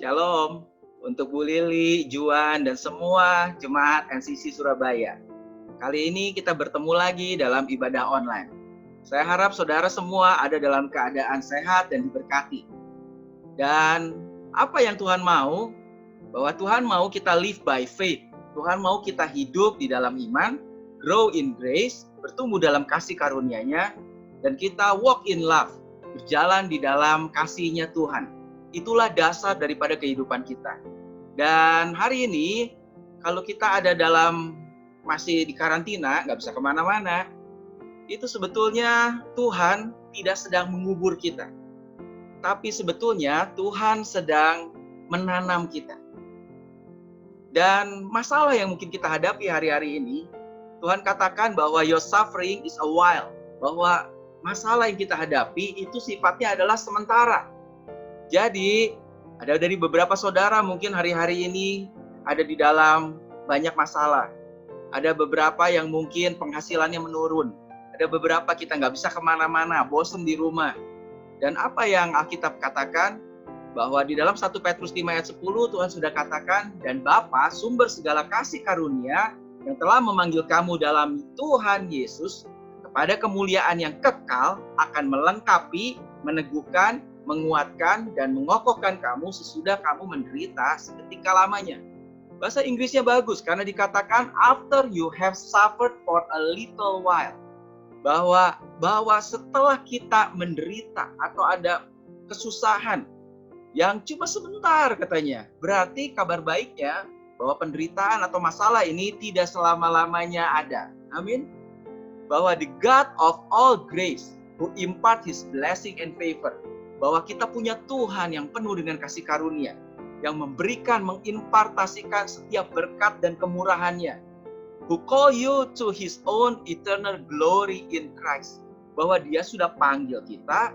Shalom untuk Bu Lili, Juan, dan semua jemaat NCC Surabaya. Kali ini kita bertemu lagi dalam ibadah online. Saya harap saudara semua ada dalam keadaan sehat dan diberkati. Dan apa yang Tuhan mau? Bahwa Tuhan mau kita live by faith. Tuhan mau kita hidup di dalam iman, grow in grace, bertumbuh dalam kasih karunia-Nya, dan kita walk in love, berjalan di dalam kasih-Nya Tuhan. Itulah dasar daripada kehidupan kita. Dan hari ini, kalau kita ada masih di karantina, nggak bisa kemana-mana, itu sebetulnya Tuhan tidak sedang mengubur kita. Tapi sebetulnya Tuhan sedang menanam kita. Dan masalah yang mungkin kita hadapi hari-hari ini, Tuhan katakan bahwa your suffering is a while. Bahwa masalah yang kita hadapi itu sifatnya adalah sementara. Jadi, ada dari beberapa saudara mungkin hari-hari ini ada di dalam banyak masalah. Ada beberapa yang mungkin penghasilannya menurun. Ada beberapa kita nggak bisa kemana-mana, bosan di rumah. Dan apa yang Alkitab katakan? Bahwa di dalam 1 Petrus 5 ayat 10 Tuhan sudah katakan, dan Bapa sumber segala kasih karunia yang telah memanggil kamu dalam Tuhan Yesus kepada kemuliaan yang kekal akan melengkapi, meneguhkan, menguatkan, dan mengokohkan kamu sesudah kamu menderita seketika lamanya. Bahasa Inggrisnya bagus karena dikatakan after you have suffered for a little while. Bahwa setelah kita menderita atau ada kesusahan yang cuma sebentar katanya, berarti kabar baiknya bahwa penderitaan atau masalah ini tidak selama-lamanya ada. Amin. Bahwa the God of all grace who impart His blessing and favor, bahwa kita punya Tuhan yang penuh dengan kasih karunia, yang memberikan, mengimpartasikan setiap berkat dan kemurahan-Nya, who call you to His own eternal glory in Christ, bahwa Dia sudah panggil kita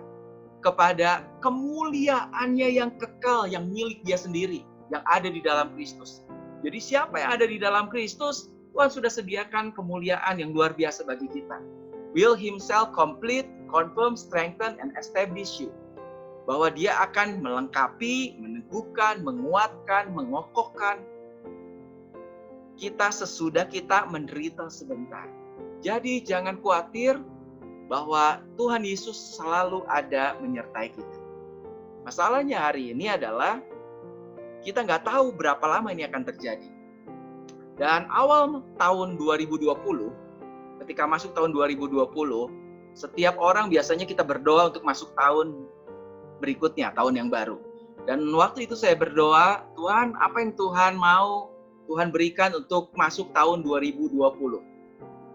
kepada kemuliaan-Nya yang kekal, yang milik Dia sendiri, yang ada di dalam Kristus. Jadi siapa yang ada di dalam Kristus, Tuhan sudah sediakan kemuliaan yang luar biasa bagi kita. Will Himself complete, confirm, strengthen, and establish you. Bahwa Dia akan melengkapi, meneguhkan, menguatkan, mengokohkan kita sesudah kita menderita sebentar. Jadi jangan khawatir bahwa Tuhan Yesus selalu ada menyertai kita. Masalahnya hari ini adalah kita nggak tahu berapa lama ini akan terjadi. Dan awal tahun 2020, ketika masuk tahun 2020, setiap orang biasanya kita berdoa untuk masuk tahun berikutnya, tahun yang baru. Dan waktu itu saya berdoa, Tuhan, apa yang Tuhan mau Tuhan berikan untuk masuk tahun 2020.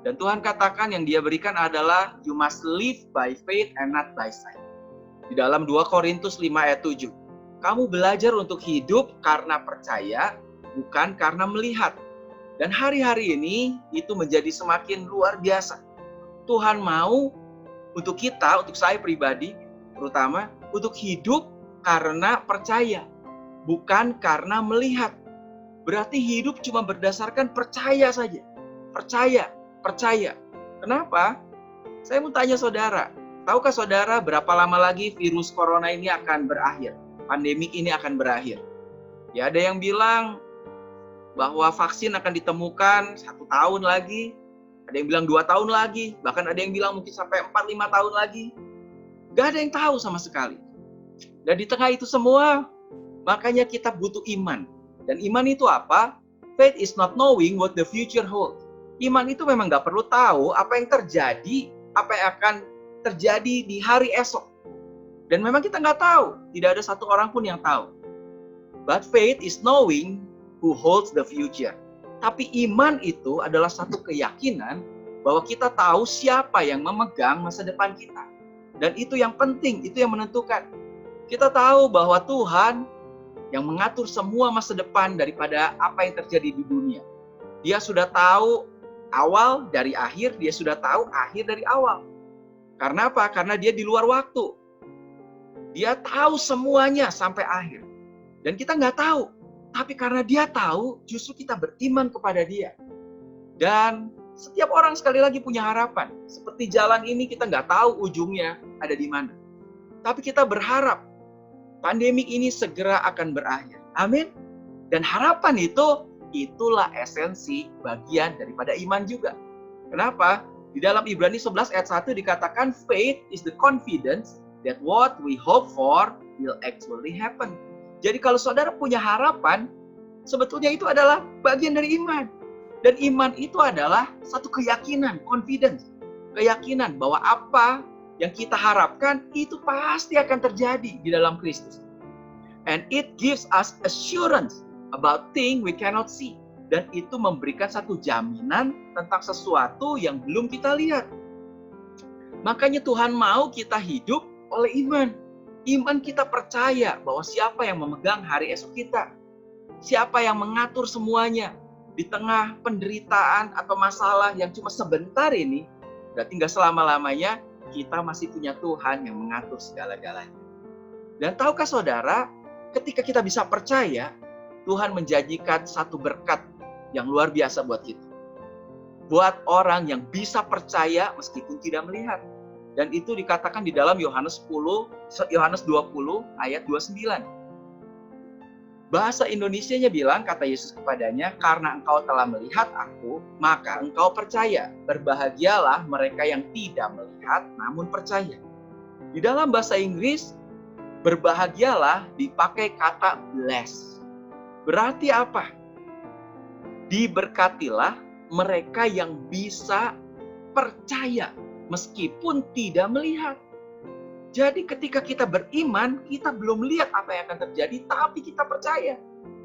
Dan Tuhan katakan yang Dia berikan adalah you must live by faith and not by sight. Di dalam 2 Korintus 5 ayat 7. Kamu belajar untuk hidup karena percaya, bukan karena melihat. Dan hari-hari ini itu menjadi semakin luar biasa. Tuhan mau untuk kita, untuk saya pribadi, terutama untuk hidup karena percaya, bukan karena melihat. Berarti hidup cuma berdasarkan percaya saja. Percaya. Kenapa? Saya mau tanya saudara, tahukah saudara berapa lama lagi virus corona ini akan berakhir? Pandemik ini akan berakhir. Ya, ada yang bilang bahwa vaksin akan ditemukan 1 tahun lagi, ada yang bilang 2 tahun lagi, bahkan ada yang bilang mungkin sampai 4-5 tahun lagi. Gak ada yang tahu sama sekali. Dan di tengah itu semua, makanya kita butuh iman. Dan iman itu apa? Faith is not knowing what the future holds. Iman itu memang gak perlu tahu apa yang terjadi, apa yang akan terjadi di hari esok. Dan memang kita gak tahu. Tidak ada satu orang pun yang tahu. But faith is knowing who holds the future. Tapi iman itu adalah satu keyakinan bahwa kita tahu siapa yang memegang masa depan kita. Dan itu yang penting, itu yang menentukan. Kita tahu bahwa Tuhan yang mengatur semua masa depan daripada apa yang terjadi di dunia. Dia sudah tahu awal dari akhir, Dia sudah tahu akhir dari awal. Karena apa? Karena Dia di luar waktu. Dia tahu semuanya sampai akhir. Dan kita nggak tahu. Tapi karena Dia tahu, justru kita beriman kepada Dia. Dan setiap orang sekali lagi punya harapan. Seperti jalan ini kita nggak tahu ujungnya ada di mana. Tapi kita berharap pandemik ini segera akan berakhir. Amin. Dan harapan itulah esensi bagian daripada iman juga. Kenapa? Di dalam Ibrani 11 ayat 1 dikatakan faith is the confidence that what we hope for will actually happen. Jadi kalau saudara punya harapan, sebetulnya itu adalah bagian dari iman. Dan iman itu adalah satu keyakinan, confidence. Keyakinan bahwa apa yang kita harapkan itu pasti akan terjadi di dalam Kristus. And it gives us assurance about things we cannot see. Dan itu memberikan satu jaminan tentang sesuatu yang belum kita lihat. Makanya Tuhan mau kita hidup oleh iman. Iman kita percaya bahwa siapa yang memegang hari esok kita. Siapa yang mengatur semuanya. Di tengah penderitaan atau masalah yang cuma sebentar ini, berarti nggak selama-lamanya, kita masih punya Tuhan yang mengatur segala-galanya. Dan tahukah saudara, ketika kita bisa percaya, Tuhan menjanjikan satu berkat yang luar biasa buat kita. Buat orang yang bisa percaya meskipun tidak melihat. Dan itu dikatakan di dalam Yohanes 20 ayat 29. Bahasa Indonesianya bilang, kata Yesus kepadanya, karena engkau telah melihat aku, maka engkau percaya. Berbahagialah mereka yang tidak melihat namun percaya. Di dalam bahasa Inggris, berbahagialah dipakai kata bless. Berarti apa? Diberkatilah mereka yang bisa percaya meskipun tidak melihat. Jadi ketika kita beriman, kita belum lihat apa yang akan terjadi, tapi kita percaya.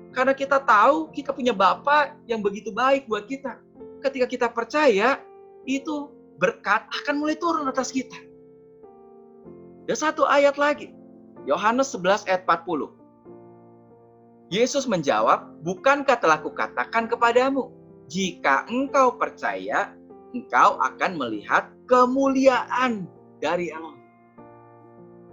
Karena kita tahu kita punya Bapa yang begitu baik buat kita. Ketika kita percaya, itu berkat akan mulai turun atas kita. Dan satu ayat lagi, Yohanes 11 ayat 40. Yesus menjawab, bukankah telah kukatakan kepadamu, jika engkau percaya, engkau akan melihat kemuliaan dari Allah.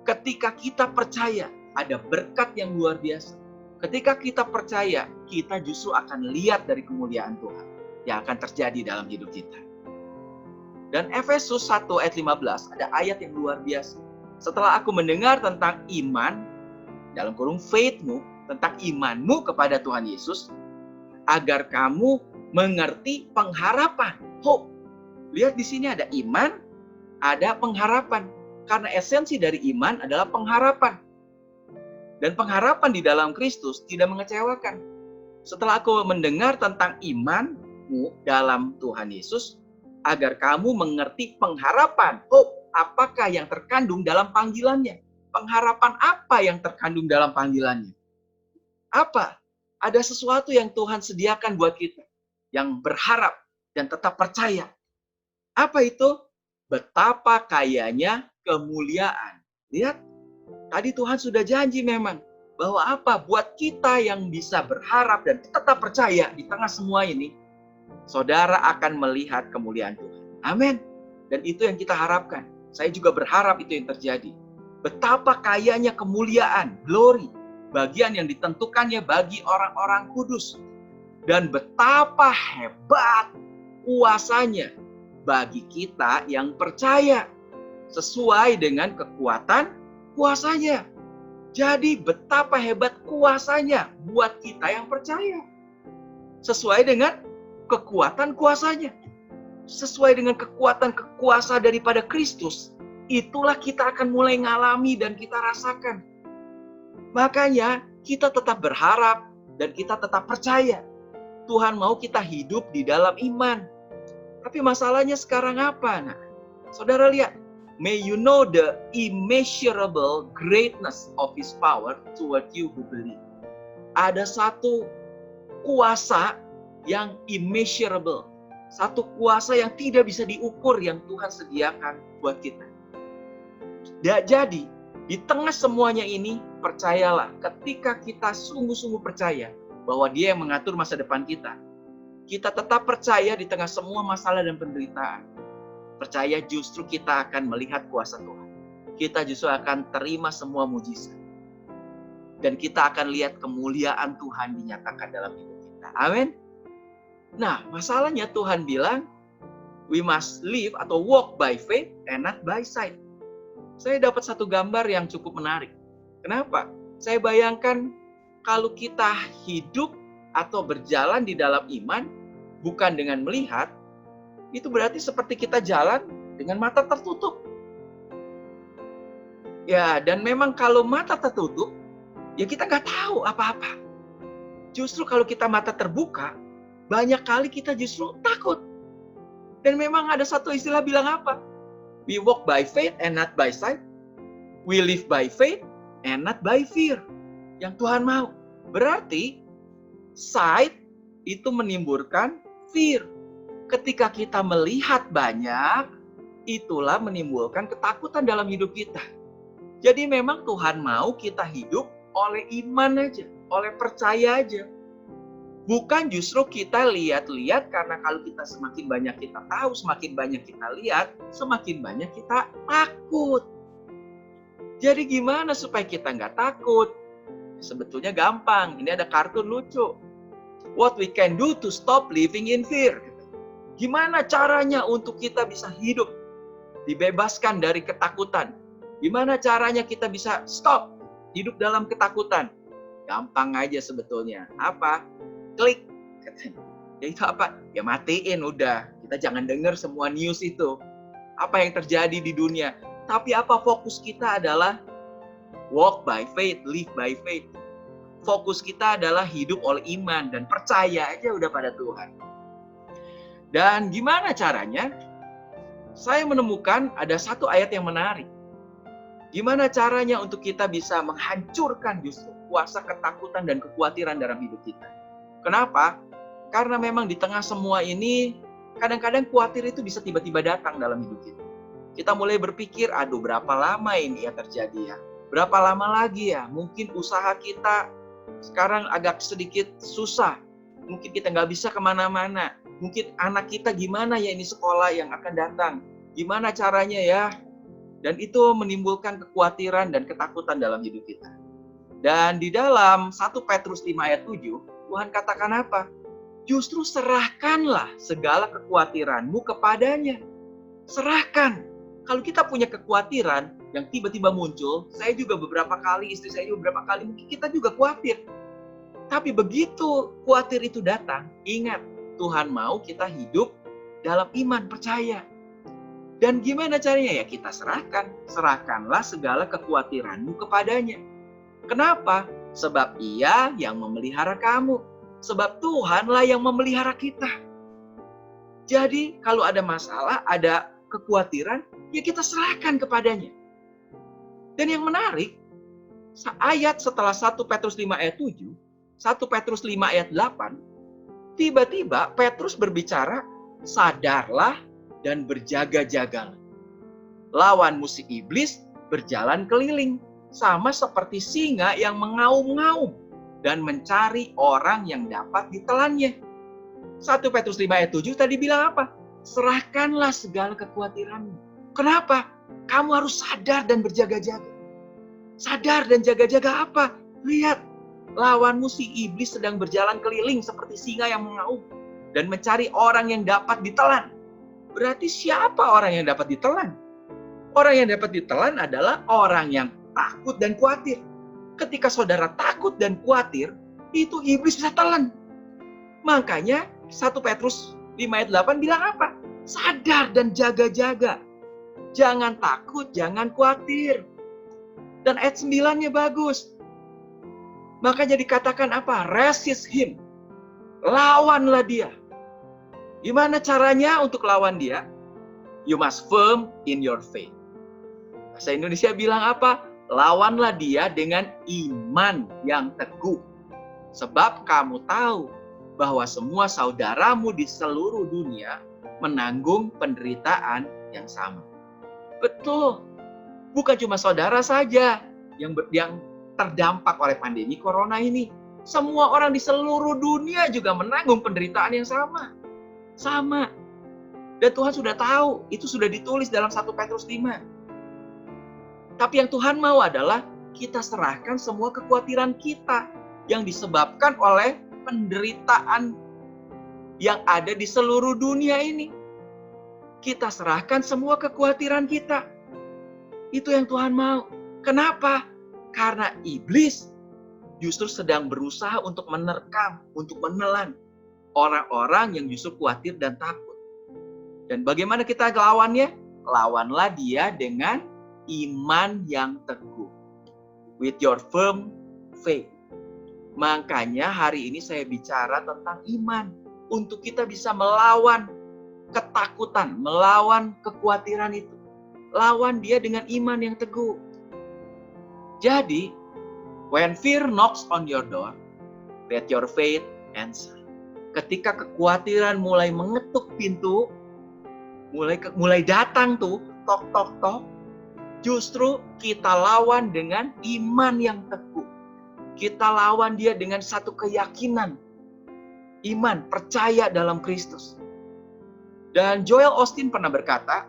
Ketika kita percaya, ada berkat yang luar biasa. Ketika kita percaya, kita justru akan lihat dari kemuliaan Tuhan yang akan terjadi dalam hidup kita. Dan Efesus 1 ayat 15, ada ayat yang luar biasa. Setelah aku mendengar tentang iman, dalam kurung faithmu, tentang imanmu kepada Tuhan Yesus, agar kamu mengerti pengharapan, hope. Lihat di sini ada iman, ada pengharapan. Karena esensi dari iman adalah pengharapan. Dan pengharapan di dalam Kristus tidak mengecewakan. Setelah aku mendengar tentang imanmu dalam Tuhan Yesus, agar kamu mengerti pengharapan, hope, apakah yang terkandung dalam panggilannya. Pengharapan apa yang terkandung dalam panggilannya? Apa? Ada sesuatu yang Tuhan sediakan buat kita. Yang berharap dan tetap percaya. Apa itu? Betapa kayanya kemuliaan. Lihat, tadi Tuhan sudah janji memang. Bahwa apa? Buat kita yang bisa berharap dan tetap percaya di tengah semua ini. Saudara akan melihat kemuliaan Tuhan. Amin. Dan itu yang kita harapkan. Saya juga berharap itu yang terjadi. Betapa kayanya kemuliaan, glory. Bagian yang ditentukannya bagi orang-orang kudus. Dan betapa hebat kuasanya bagi kita yang percaya. Sesuai dengan kekuatan kuasanya. Jadi betapa hebat kuasanya buat kita yang percaya. Sesuai dengan kekuatan kuasanya. Sesuai dengan kekuatan kuasa daripada Kristus. Itulah kita akan mulai ngalami dan kita rasakan. Makanya kita tetap berharap dan kita tetap percaya. Tuhan mau kita hidup di dalam iman. Tapi masalahnya sekarang apa? Nah, saudara lihat. May you know the immeasurable greatness of His power toward you who believe. Ada satu kuasa yang immeasurable. Satu kuasa yang tidak bisa diukur yang Tuhan sediakan buat kita. Jadi, di tengah semuanya ini, percayalah, ketika kita sungguh-sungguh percaya bahwa Dia yang mengatur masa depan kita, kita tetap percaya di tengah semua masalah dan penderitaan. Percaya justru kita akan melihat kuasa Tuhan. Kita justru akan terima semua mujizat. Dan kita akan lihat kemuliaan Tuhan dinyatakan dalam hidup kita. Amin. Nah, masalahnya Tuhan bilang, we must live atau walk by faith and not by sight. Saya dapat satu gambar yang cukup menarik. Kenapa? Saya bayangkan kalau kita hidup atau berjalan di dalam iman bukan dengan melihat, itu berarti seperti kita jalan dengan mata tertutup. Ya, dan memang kalau mata tertutup, ya kita nggak tahu apa-apa. Justru kalau kita mata terbuka, banyak kali kita justru takut. Dan memang ada satu istilah bilang apa? We walk by faith and not by sight. We live by faith and not by fear. Yang Tuhan mau. Berarti sight itu menimbulkan fear. Ketika kita melihat banyak, itulah menimbulkan ketakutan dalam hidup kita. Jadi memang Tuhan mau kita hidup oleh iman aja, oleh percaya aja. Bukan justru kita lihat-lihat, karena kalau kita semakin banyak kita tahu, semakin banyak kita lihat, semakin banyak kita takut. Jadi gimana supaya kita nggak takut? Sebetulnya gampang, ini ada kartun lucu. What we can do to stop living in fear. Gimana caranya untuk kita bisa hidup, dibebaskan dari ketakutan? Gimana caranya kita bisa stop hidup dalam ketakutan? Gampang aja sebetulnya. Apa? Klik. Ya itu apa? Ya matiin udah. Kita jangan dengar semua news itu. Apa yang terjadi di dunia. Tapi apa fokus kita adalah walk by faith, live by faith. Fokus kita adalah hidup oleh iman dan percaya aja udah pada Tuhan. Dan gimana caranya? Saya menemukan ada satu ayat yang menarik. Gimana caranya untuk kita bisa menghancurkan justru kuasa ketakutan dan kekhawatiran dalam hidup kita? Kenapa? Karena memang di tengah semua ini, kadang-kadang khawatir itu bisa tiba-tiba datang dalam hidup kita. Kita mulai berpikir, aduh berapa lama ini ya terjadi ya? Berapa lama lagi ya? Mungkin usaha kita sekarang agak sedikit susah. Mungkin kita nggak bisa kemana-mana. Mungkin anak kita gimana ya ini sekolah yang akan datang? Gimana caranya ya? Dan itu menimbulkan kekhawatiran dan ketakutan dalam hidup kita. Dan di dalam 1 Petrus 5 ayat 7, Tuhan katakan apa? Justru serahkanlah segala kekhawatiranmu kepadanya. Serahkan. Kalau kita punya kekhawatiran yang tiba-tiba muncul, saya juga beberapa kali, istri saya juga beberapa kali, mungkin kita juga khawatir. Tapi begitu khawatir itu datang, ingat, Tuhan mau kita hidup dalam iman, percaya. Dan gimana caranya? Ya kita serahkan. Serahkanlah segala kekhawatiranmu kepadanya. Kenapa? Sebab Ia yang memelihara kamu. Sebab Tuhanlah yang memelihara kita. Jadi kalau ada masalah, ada kekhawatiran, ya kita serahkan kepadanya. Dan yang menarik, ayat setelah 1 Petrus 5 ayat 7, 1 Petrus 5 ayat 8, tiba-tiba Petrus berbicara, sadarlah dan berjaga-jagalah. Lawan musuh iblis berjalan keliling, sama seperti singa yang mengaum-ngaum dan mencari orang yang dapat ditelannya. 1 Petrus 5 ayat 7 tadi bilang apa? Serahkanlah segala kekhawatiranmu. Kenapa? Kamu harus sadar dan berjaga-jaga. Sadar dan jaga-jaga apa? Lihat, lawanmu si iblis sedang berjalan keliling seperti singa yang mengaum dan mencari orang yang dapat ditelan. Berarti siapa orang yang dapat ditelan? Orang yang dapat ditelan adalah orang yang takut dan khawatir. Ketika saudara takut dan khawatir, itu iblis bisa telan. Makanya 1 Petrus 5 ayat 8 bilang apa? Sadar dan jaga-jaga. Jangan takut, jangan khawatir. Dan ayat 9-nya bagus. Makanya dikatakan apa? Resist him. Lawanlah dia. Gimana caranya untuk lawan dia? You must firm in your faith. Bahasa Indonesia bilang apa? Lawanlah dia dengan iman yang teguh. Sebab kamu tahu bahwa semua saudaramu di seluruh dunia menanggung penderitaan yang sama. Betul. Bukan cuma saudara saja yang terdampak oleh pandemi corona ini. Semua orang di seluruh dunia juga menanggung penderitaan yang sama. Sama. Dan Tuhan sudah tahu, itu sudah ditulis dalam 1 Petrus 5. Tapi yang Tuhan mau adalah kita serahkan semua kekhawatiran kita yang disebabkan oleh penderitaan yang ada di seluruh dunia ini. Kita serahkan semua kekhawatiran kita. Itu yang Tuhan mau. Kenapa? Karena iblis justru sedang berusaha untuk menerkam, untuk menelan orang-orang yang justru khawatir dan takut. Dan bagaimana kita lawannya? Lawanlah dia dengan iman yang teguh. With your firm faith. Makanya hari ini saya bicara tentang iman. Untuk kita bisa melawan ketakutan, melawan kekhawatiran itu. Lawan dia dengan iman yang teguh. Jadi, when fear knocks on your door, let your faith answer. Ketika kekhawatiran mulai mengetuk pintu, mulai datang tuh, tok tok tok, justru kita lawan dengan iman yang teguh. Kita lawan dia dengan satu keyakinan, iman, percaya dalam Kristus. Dan Joel Osteen pernah berkata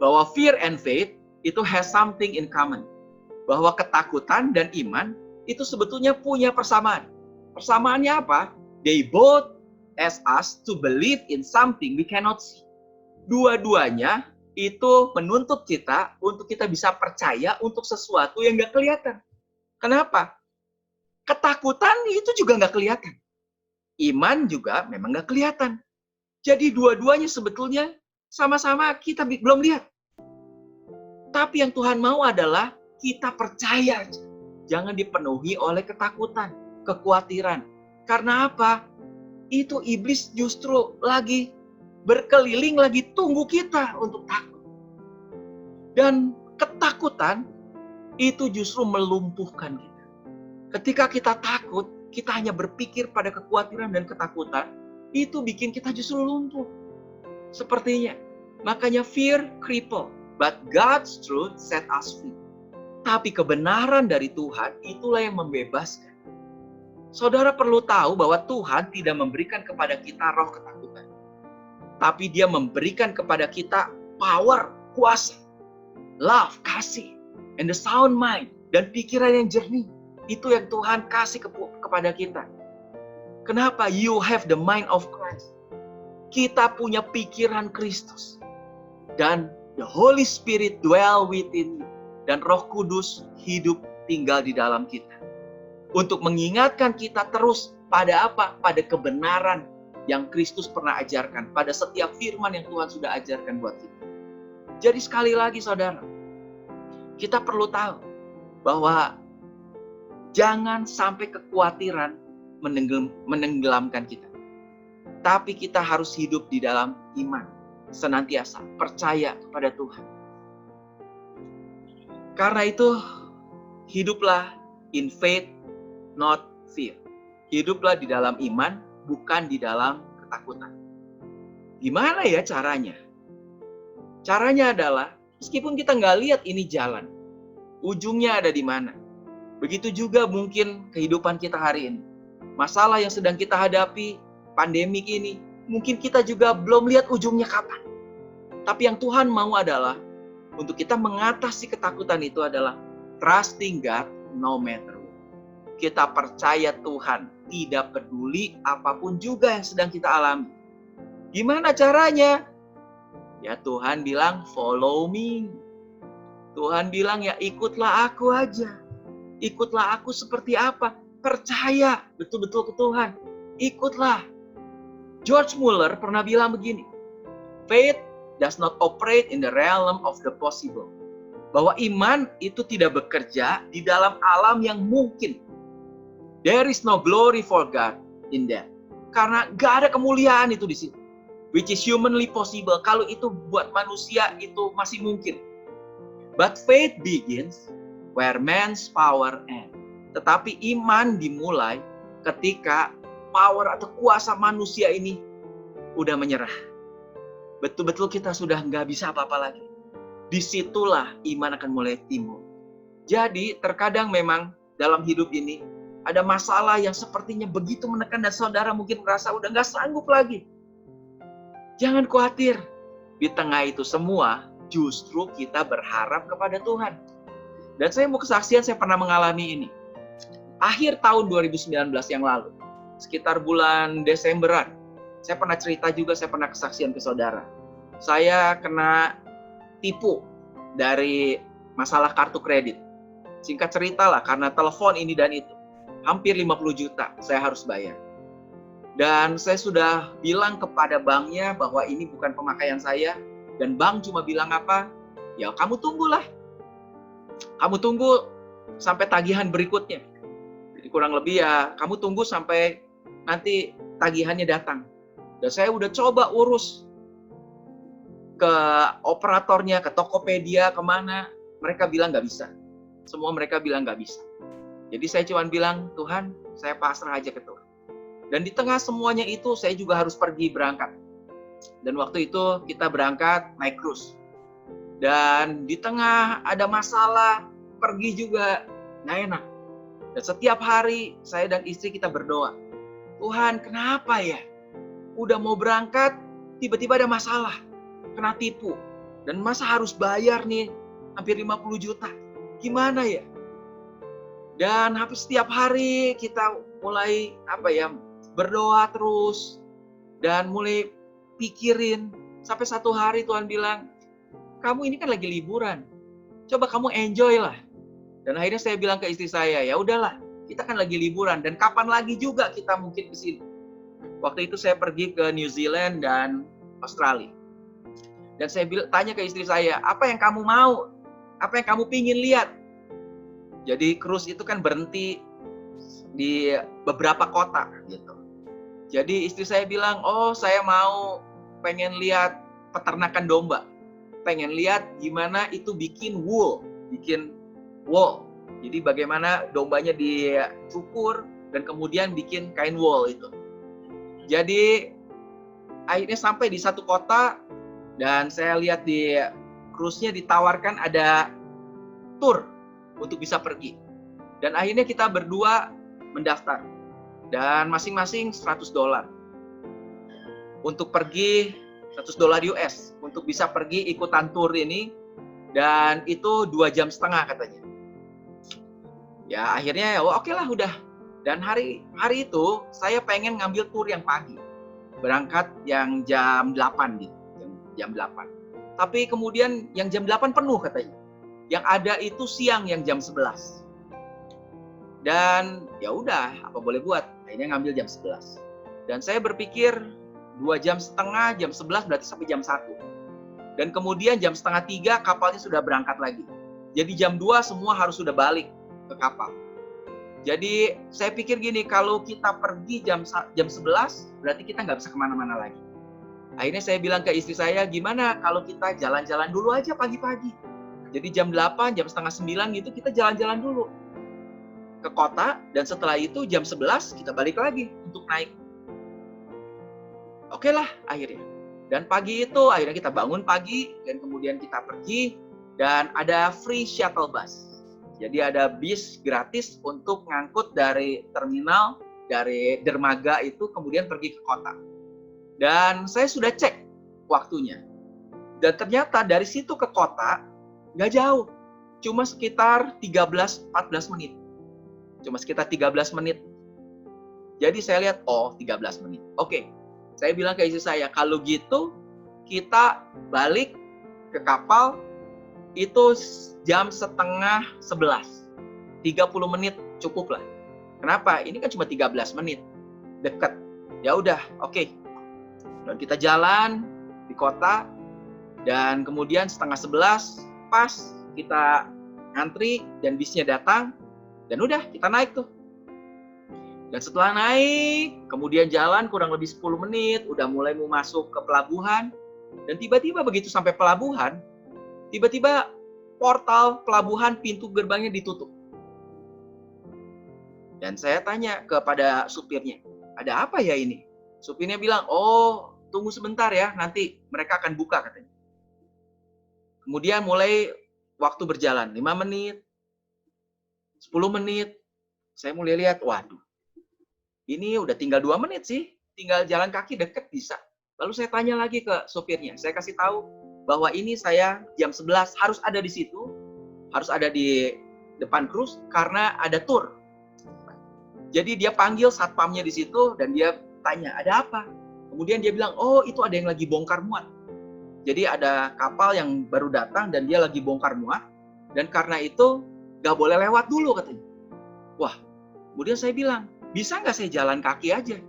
bahwa fear and faith itu has something in common. Bahwa ketakutan dan iman itu sebetulnya punya persamaan. Persamaannya apa? They both ask us to believe in something we cannot see. Dua-duanya itu menuntut kita untuk kita bisa percaya untuk sesuatu yang nggak kelihatan. Kenapa? Ketakutan itu juga nggak kelihatan. Iman juga memang nggak kelihatan. Jadi dua-duanya sebetulnya sama-sama kita belum lihat. Tapi yang Tuhan mau adalah kita percaya. Jangan dipenuhi oleh ketakutan, kekhawatiran. Karena apa? Itu iblis justru lagi berkeliling, lagi tunggu kita untuk takut. Dan ketakutan itu justru melumpuhkan kita. Ketika kita takut, kita hanya berpikir pada kekhawatiran dan ketakutan, itu bikin kita justru lumpuh. Sepertinya. Makanya fear cripple, but God's truth set us free. Tapi kebenaran dari Tuhan itulah yang membebaskan. Saudara perlu tahu bahwa Tuhan tidak memberikan kepada kita roh ketakutan. Tapi Dia memberikan kepada kita power, kuasa, love, kasih, and the sound mind, dan pikiran yang jernih. Itu yang Tuhan kasih kepada kita. Kenapa? You have the mind of Christ. Kita punya pikiran Kristus. Dan the Holy Spirit dwell within you. Dan Roh Kudus hidup tinggal di dalam kita. Untuk mengingatkan kita terus pada apa? Pada kebenaran yang Kristus pernah ajarkan. Pada setiap firman yang Tuhan sudah ajarkan buat kita. Jadi sekali lagi saudara, kita perlu tahu bahwa jangan sampai kekhawatiran menenggelamkan kita. Tapi kita harus hidup di dalam iman. Senantiasa percaya kepada Tuhan. Karena itu, hiduplah in faith, not fear. Hiduplah di dalam iman, bukan di dalam ketakutan. Gimana ya caranya? Caranya adalah, meskipun kita nggak lihat ini jalan, ujungnya ada di mana. Begitu juga mungkin kehidupan kita hari ini. Masalah yang sedang kita hadapi, pandemik ini, mungkin kita juga belum lihat ujungnya kapan. Tapi yang Tuhan mau adalah, untuk kita mengatasi ketakutan itu adalah trusting God no matter what. Kita percaya Tuhan, tidak peduli apapun juga yang sedang kita alami. Gimana caranya? Ya Tuhan bilang, follow me. Tuhan bilang, ya ikutlah aku aja. Ikutlah aku seperti apa? Percaya betul-betul ke Tuhan. Ikutlah. George Muller pernah bilang begini, faith does not operate in the realm of the possible. Bahwa iman itu tidak bekerja di dalam alam yang mungkin. There is no glory for God in that. Karena gak ada kemuliaan itu di situ. Which is humanly possible. Kalau itu buat manusia itu masih mungkin. But faith begins where man's power ends. Tetapi iman dimulai ketika power atau kuasa manusia ini udah menyerah. Betul-betul kita sudah nggak bisa apa-apa lagi. Disitulah iman akan mulai timbul. Jadi terkadang memang dalam hidup ini ada masalah yang sepertinya begitu menekan dan saudara mungkin merasa udah nggak sanggup lagi. Jangan khawatir. Di tengah itu semua justru kita berharap kepada Tuhan. Dan saya mau kesaksian, saya pernah mengalami ini. Akhir tahun 2019 yang lalu, sekitar bulan Desemberan, saya pernah cerita juga, saya pernah kesaksian ke saudara. Saya kena tipu dari masalah kartu kredit. Singkat cerita lah, karena telepon ini dan itu. hampir 50 juta saya harus bayar. Dan saya sudah bilang kepada banknya bahwa ini bukan pemakaian saya. Dan bank cuma bilang apa? Ya kamu tunggulah. Kamu tunggu sampai tagihan berikutnya. Jadi kurang lebih ya kamu tunggu sampai nanti tagihannya datang. Dan saya udah coba urus ke operatornya, ke Tokopedia, kemana. Mereka bilang nggak bisa. Semua mereka bilang nggak bisa. Jadi saya cuma bilang, Tuhan saya pasrah aja ke Tuhan. Dan di tengah semuanya itu saya juga harus pergi berangkat. Dan waktu itu kita berangkat naik cruise. Dan di tengah ada masalah, pergi juga nggak enak. Dan setiap hari saya dan istri kita berdoa. Tuhan kenapa ya? Udah mau berangkat, tiba-tiba ada masalah. Kena tipu. Dan masa harus bayar nih hampir 50 juta. Gimana ya? Dan hampir setiap hari kita mulai berdoa terus dan mulai pikirin sampai satu hari Tuhan bilang, kamu ini kan lagi liburan, coba kamu enjoy lah. Dan akhirnya saya bilang ke istri saya, ya udahlah, kita kan lagi liburan dan kapan lagi juga kita mungkin ke sini. Waktu itu saya pergi ke New Zealand dan Australia. Dan saya tanya ke istri saya, apa yang kamu mau? Apa yang kamu pingin lihat? Jadi cruise itu kan berhenti di beberapa kota gitu. Jadi istri saya bilang, oh saya pengen lihat peternakan domba. Pengen lihat gimana itu bikin wool. Jadi bagaimana dombanya dicukur dan kemudian bikin kain wool itu. Jadi akhirnya sampai di satu kota dan saya lihat di cruise-nya ditawarkan ada tour untuk bisa pergi. Dan akhirnya kita berdua mendaftar. Dan masing-masing $100 untuk pergi, $100 US untuk bisa pergi ikutan tour ini, dan itu 2,5 jam katanya. Ya akhirnya ya oke lah udah. Dan hari itu saya pengen ngambil tour yang pagi, berangkat yang jam 8 gitu, jam 8. Tapi kemudian yang jam 8 penuh katanya. Yang ada itu siang yang jam 11. Dan ya udah, apa boleh buat? Akhirnya ngambil jam 11. Dan saya berpikir 2,5 jam, jam 11 berarti sampai jam 1. Dan kemudian jam 2:30 kapalnya sudah berangkat lagi. Jadi jam 2 semua harus sudah balik ke kapal. Jadi saya pikir gini, kalau kita pergi jam 11 berarti kita nggak bisa kemana-mana lagi. Akhirnya saya bilang ke istri saya, gimana kalau kita jalan-jalan dulu aja pagi-pagi. Jadi jam 8, jam 8:30 gitu kita jalan-jalan dulu ke kota, dan setelah itu jam 11 kita balik lagi untuk naik. Oke lah akhirnya. Dan pagi itu akhirnya kita bangun pagi dan kemudian kita pergi dan ada free shuttle bus. Jadi ada bis gratis untuk ngangkut dari terminal, dari dermaga itu kemudian pergi ke kota. Dan saya sudah cek waktunya. Dan ternyata dari situ ke kota nggak jauh. Cuma sekitar 13-14 menit. Cuma sekitar 13 menit. Jadi saya lihat, 13 menit. Oke, saya bilang ke istri saya, kalau gitu kita balik ke kapal itu jam 10:30. 30 menit cukup lah. Kenapa? Ini kan cuma 13 menit. Dekat. Ya udah, oke. Dan kita jalan di kota dan kemudian 10:30 pas kita ngantri dan bisnya datang. Dan udah, kita naik tuh. Dan setelah naik, kemudian jalan kurang lebih 10 menit, udah mulai mau masuk ke pelabuhan. Dan tiba-tiba begitu sampai pelabuhan, tiba-tiba portal pelabuhan pintu gerbangnya ditutup. Dan saya tanya kepada supirnya, ada apa ya ini? Supirnya bilang, tunggu sebentar ya, nanti mereka akan buka katanya. Kemudian mulai waktu berjalan, 5 menit, 10 menit, saya mulai lihat, waduh, ini udah tinggal 2 menit sih, tinggal jalan kaki deket bisa. Lalu saya tanya lagi ke sopirnya, saya kasih tahu bahwa ini saya jam 11 harus ada di situ, harus ada di depan cruise karena ada tour. Jadi dia panggil satpamnya di situ dan dia tanya, ada apa? Kemudian dia bilang, itu ada yang lagi bongkar muat. Jadi ada kapal yang baru datang dan dia lagi bongkar muat, dan karena itu gak boleh lewat dulu katanya. Wah, Kemudian saya bilang, bisa nggak saya jalan kaki aja?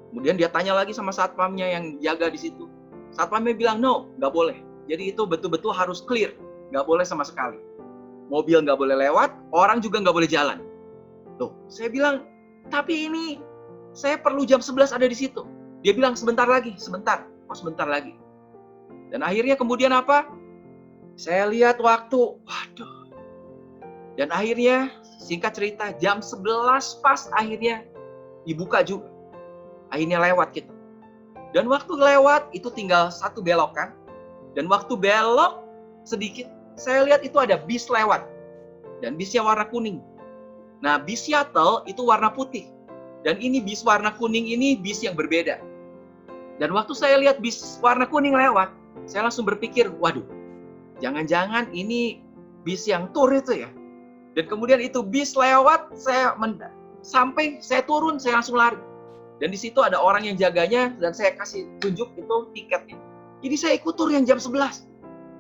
Kemudian dia tanya lagi sama satpamnya yang jaga di situ. Satpamnya bilang, no, nggak boleh. Jadi itu betul-betul harus clear, nggak boleh sama sekali. Mobil nggak boleh lewat, orang juga nggak boleh jalan. Tuh, saya bilang, tapi ini saya perlu jam 11 ada di situ. Dia bilang, sebentar lagi, sebentar. Oh, sebentar lagi. Dan akhirnya kemudian apa? Saya lihat waktu, waduh. Dan akhirnya, singkat cerita, jam 11 pas akhirnya dibuka juga. Akhirnya lewat gitu. Dan waktu lewat, itu tinggal satu belokan. Dan waktu belok sedikit, saya lihat itu ada bis lewat. Dan bisnya warna kuning. Nah, bis Seattle itu warna putih. Dan ini bis warna kuning ini bis yang berbeda. Dan waktu saya lihat bis warna kuning lewat, saya langsung berpikir, waduh, jangan-jangan ini bis yang tur itu ya. Dan kemudian itu bis lewat, sampai saya turun, saya langsung lari. Dan di situ ada orang yang jaganya, dan saya kasih tunjuk itu tiketnya. Jadi saya ikut tur yang jam 11.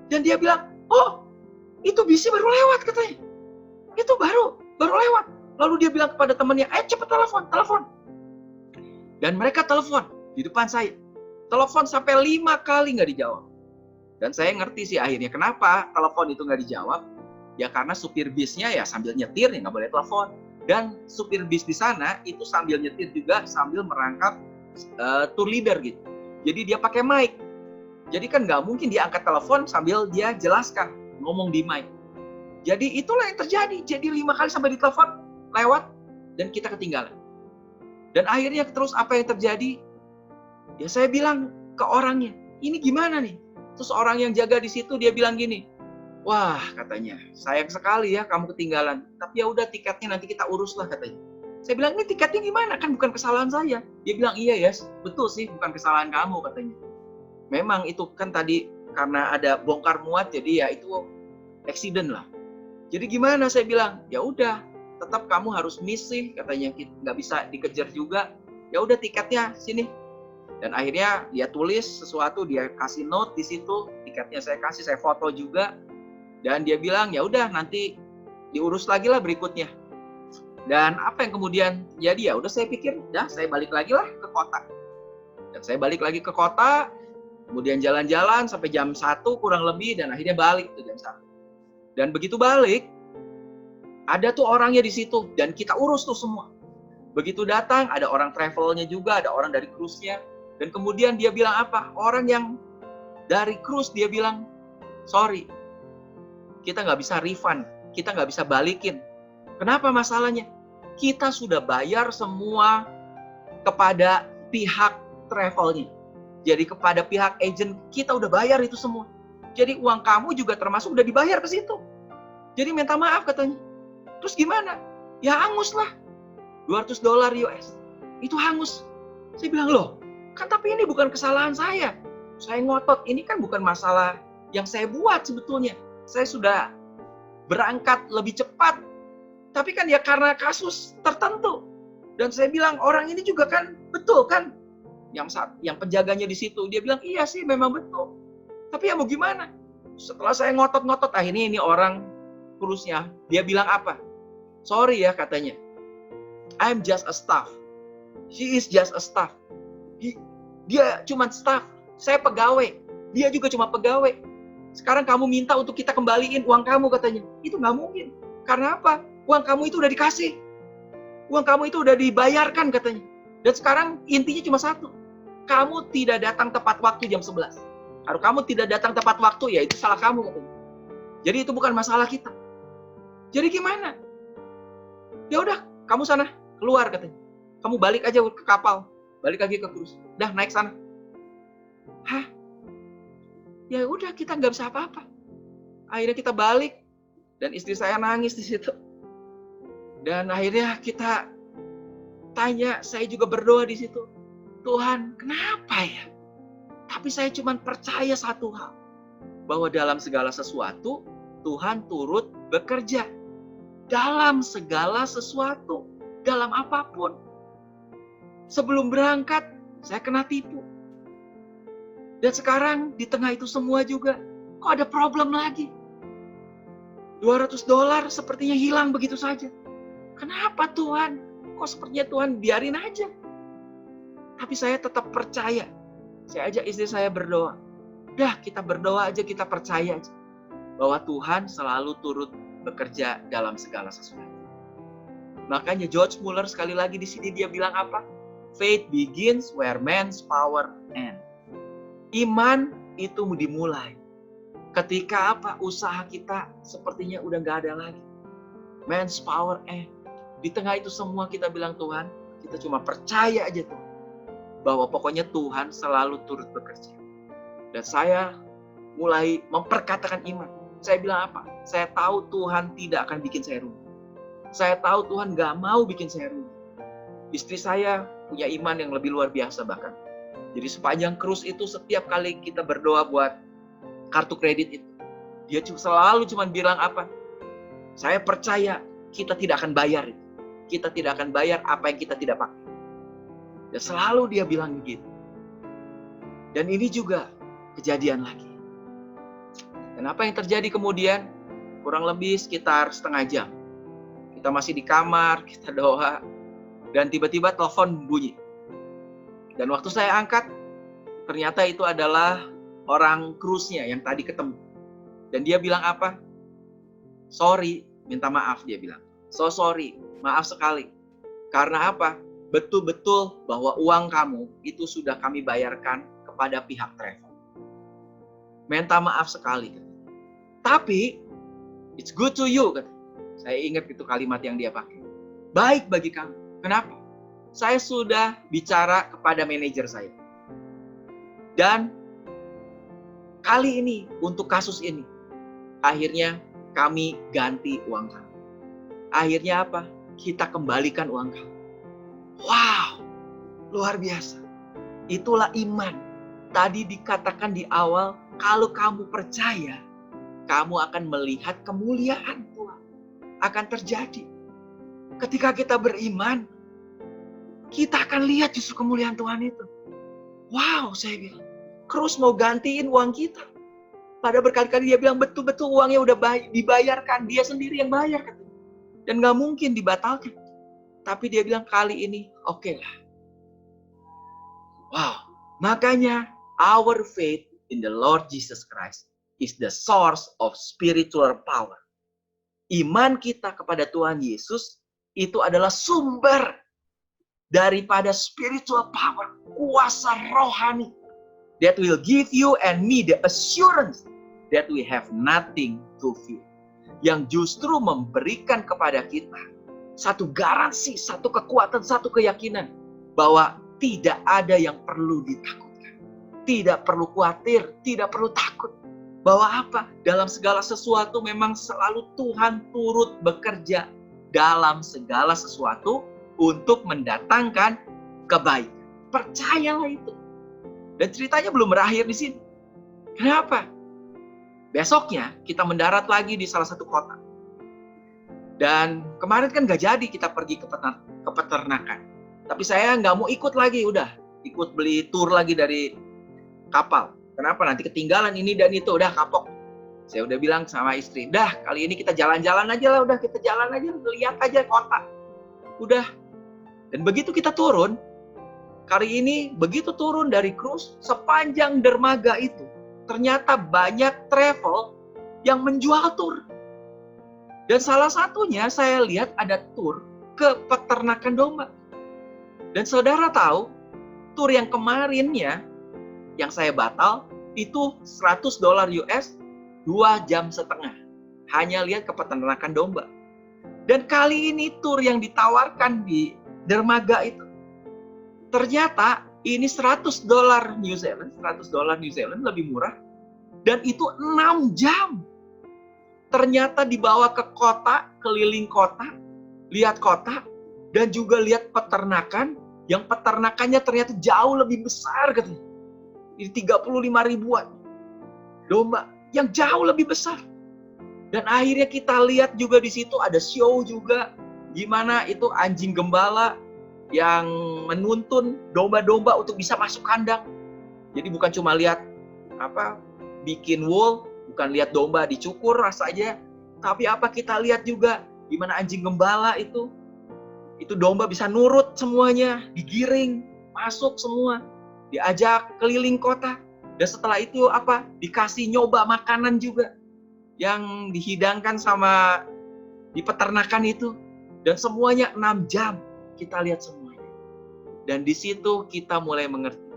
Dan dia bilang, oh, itu bisnya baru lewat katanya. Itu baru lewat. Lalu dia bilang kepada temannya, cepet telepon. Dan mereka telepon di depan saya. Telepon sampai 5 kali nggak dijawab. Dan saya ngerti sih akhirnya kenapa telepon itu nggak dijawab. Ya karena supir bisnya ya sambil nyetir ya nggak boleh telepon. Dan supir bis di sana itu sambil nyetir juga sambil merangkap tour leader gitu. Jadi dia pakai mic. Jadi kan nggak mungkin dia angkat telepon sambil dia jelaskan, ngomong di mic. Jadi itulah yang terjadi. Jadi 5 kali sampai ditelepon, lewat, dan kita ketinggalan. Dan akhirnya terus apa yang terjadi? Ya saya bilang ke orangnya, ini gimana nih? Terus orang yang jaga di situ dia bilang gini, wah katanya, sayang sekali ya kamu ketinggalan. Tapi ya udah tiketnya nanti kita urus lah katanya. Saya bilang, ini tiketnya gimana? Kan bukan kesalahan saya. Dia bilang, iya yes, betul sih bukan kesalahan kamu katanya. Memang itu kan tadi karena ada bongkar muat jadi ya itu accident lah. Jadi gimana saya bilang, ya udah tetap kamu harus miss sih katanya, nggak bisa dikejar juga. Ya udah tiketnya sini. Dan akhirnya dia tulis sesuatu, dia kasih note di situ, tiketnya saya kasih, saya foto juga. Dan dia bilang, ya udah nanti diurus lagi lah berikutnya. Dan apa yang kemudian jadi, ya udah saya pikir, dah saya balik lagi lah ke kota. Dan saya balik lagi ke kota, kemudian jalan-jalan sampai jam 1 kurang lebih, dan akhirnya balik ke jam 1. Dan begitu balik, ada tuh orangnya di situ, dan kita urus tuh semua. Begitu datang, ada orang travelnya juga, ada orang dari cruise-nya. Dan kemudian dia bilang apa? Orang yang dari cruise dia bilang, sorry, kita nggak bisa refund, kita nggak bisa balikin. Kenapa masalahnya? Kita sudah bayar semua kepada pihak travelnya. Jadi kepada pihak agent, kita udah bayar itu semua. Jadi uang kamu juga termasuk udah dibayar ke situ. Jadi minta maaf katanya. Terus gimana? Ya hangus lah. $200 US. Itu hangus. Saya bilang, loh, kan tapi ini bukan kesalahan saya. Saya ngotot, ini kan bukan masalah yang saya buat sebetulnya. Saya sudah berangkat lebih cepat. Tapi kan ya karena kasus tertentu. Dan saya bilang, orang ini juga kan betul kan? Yang penjaganya di situ, dia bilang, iya sih memang betul. Tapi ya mau gimana? Setelah saya ngotot-ngotot, akhirnya ini orang cruise-nya, dia bilang apa? Sorry ya katanya. I'm just a staff. She is just a staff. Dia cuma staff. Saya pegawai. Dia juga cuma pegawai. Sekarang kamu minta untuk kita kembaliin uang kamu katanya. Itu nggak mungkin. Karena apa? Uang kamu itu udah dikasih. Uang kamu itu udah dibayarkan katanya. Dan sekarang intinya cuma satu. Kamu tidak datang tepat waktu jam 11. Kalau kamu tidak datang tepat waktu, ya itu salah kamu katanya. Jadi itu bukan masalah kita. Jadi gimana? Ya udah, kamu sana keluar katanya. Kamu balik aja ke kapal, balik lagi ke cruise. Dah naik sana. Hah? Ya udah, kita nggak bisa apa-apa. Akhirnya kita balik dan istri saya nangis di situ. Dan akhirnya kita tanya, saya juga berdoa di situ. Tuhan, kenapa ya? Tapi saya cuma percaya satu hal, bahwa dalam segala sesuatu Tuhan turut bekerja. Dalam segala sesuatu, dalam apapun. Sebelum berangkat, saya kena tipu. Dan sekarang di tengah itu semua juga, kok ada problem lagi? $200 sepertinya hilang begitu saja. Kenapa Tuhan? Kok sepertinya Tuhan biarin aja? Tapi saya tetap percaya. Saya ajak istri saya berdoa. Udah, kita berdoa aja, kita percaya aja. Bahwa Tuhan selalu turut bekerja dalam segala sesuatu. Makanya George Muller sekali lagi di sini dia bilang apa? Faith begins where man's power ends. Iman itu dimulai ketika apa? Usaha kita sepertinya udah gak ada lagi. Man's power ends. Di tengah itu semua kita bilang Tuhan, kita cuma percaya aja Tuhan. Bahwa pokoknya Tuhan selalu turut bekerja. Dan saya mulai memperkatakan iman. Saya bilang apa? Saya tahu Tuhan tidak akan bikin saya rugi. Saya tahu Tuhan gak mau bikin saya rugi. Istri saya punya iman yang lebih luar biasa bahkan. Jadi sepanjang krus itu setiap kali kita berdoa buat kartu kredit itu. Dia selalu cuma bilang apa? Saya percaya kita tidak akan bayar itu. Kita tidak akan bayar apa yang kita tidak pakai. Dan selalu dia bilang begitu. Dan ini juga kejadian lagi. Dan apa yang terjadi kemudian? Kurang lebih sekitar setengah jam. Kita masih di kamar, kita doa. Dan tiba-tiba telepon bunyi. Dan waktu saya angkat, ternyata itu adalah orang krusnya yang tadi ketemu. Dan dia bilang apa? Sorry, minta maaf dia bilang. So sorry, maaf sekali. Karena apa? Betul-betul bahwa uang kamu itu sudah kami bayarkan kepada pihak travel. Minta maaf sekali. Tapi, it's good to you. Saya ingat itu kalimat yang dia pakai. Baik bagi kamu. Kenapa? Saya sudah bicara kepada manajer saya. Dan kali ini, untuk kasus ini, akhirnya kami ganti uang kamu. Akhirnya apa? Kita kembalikan uang kamu. Wow, luar biasa. Itulah iman. Tadi dikatakan di awal, kalau kamu percaya, kamu akan melihat kemuliaan Tuhan. Akan terjadi. Ketika kita beriman, kita akan lihat justru kemuliaan Tuhan itu. Wow, saya bilang. Krus mau gantiin uang kita. Padahal berkali-kali dia bilang, betul-betul uangnya udah dibayarkan. Dia sendiri yang bayar. Dan gak mungkin dibatalkan. Tapi dia bilang kali ini, oke lah. Wow. Makanya, our faith in the Lord Jesus Christ is the source of spiritual power. Iman kita kepada Tuhan Yesus, itu adalah sumber daripada spiritual power. Kuasa rohani. That will give you and me the assurance that we have nothing to fear. Yang justru memberikan kepada kita satu garansi, satu kekuatan, satu keyakinan bahwa tidak ada yang perlu ditakutkan. Tidak perlu khawatir, tidak perlu takut. Bahwa apa? Dalam segala sesuatu memang selalu Tuhan turut bekerja dalam segala sesuatu untuk mendatangkan kebaikan. Percayalah itu. Dan ceritanya belum berakhir di sini. Kenapa? Besoknya kita mendarat lagi di salah satu kota. Dan kemarin kan gak jadi kita pergi ke peternakan. Tapi saya gak mau ikut lagi, udah. Ikut beli tur lagi dari kapal. Kenapa? Nanti ketinggalan ini dan itu, udah kapok. Saya udah bilang sama istri, dah kali ini kita jalan-jalan aja lah, udah kita jalan aja, lihat aja kota. Udah. Dan begitu kita turun, kali ini begitu turun dari krus, sepanjang dermaga itu, ternyata banyak travel yang menjual tur. Dan salah satunya saya lihat ada tur ke peternakan domba. Dan saudara tahu, tur yang kemarinnya, yang saya batal, itu $100 US, 2,5 jam. Hanya lihat ke peternakan domba. Dan kali ini tur yang ditawarkan di dermaga itu, ternyata ini $100 New Zealand, $100 New Zealand lebih murah. Dan itu 6 jam. Ternyata dibawa ke kota, keliling kota, lihat kota, dan juga lihat peternakan, yang peternakannya ternyata jauh lebih besar katanya. Ini 35 ribuan domba yang jauh lebih besar. Dan akhirnya kita lihat juga di situ ada show juga, gimana itu anjing gembala yang menuntun domba-domba untuk bisa masuk kandang. Jadi bukan cuma lihat bikin wool, bukan lihat domba dicukur rasanya, tapi kita lihat juga gimana anjing gembala itu Itu domba bisa nurut semuanya, digiring, masuk semua, diajak keliling kota. Dan setelah itu apa? Dikasih nyoba makanan juga yang dihidangkan sama di peternakan itu. Dan semuanya 6 jam kita lihat semuanya. Dan di situ kita mulai mengerti.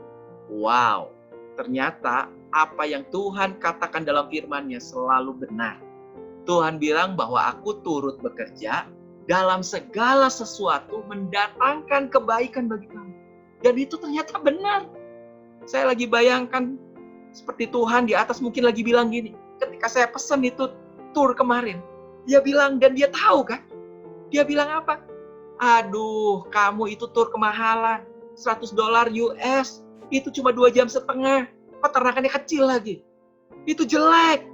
Wow, ternyata apa yang Tuhan katakan dalam firman-Nya selalu benar. Tuhan bilang bahwa aku turut bekerja dalam segala sesuatu mendatangkan kebaikan bagi kamu. Dan itu ternyata benar. Saya lagi bayangkan seperti Tuhan di atas mungkin lagi bilang gini. Ketika saya pesan itu tur kemarin. Dia bilang, dan dia tahu kan. Dia bilang apa? Aduh, kamu itu tur kemahalan. $100 US. Itu cuma 2,5 jam. Peternakannya kecil lagi. Itu jelek.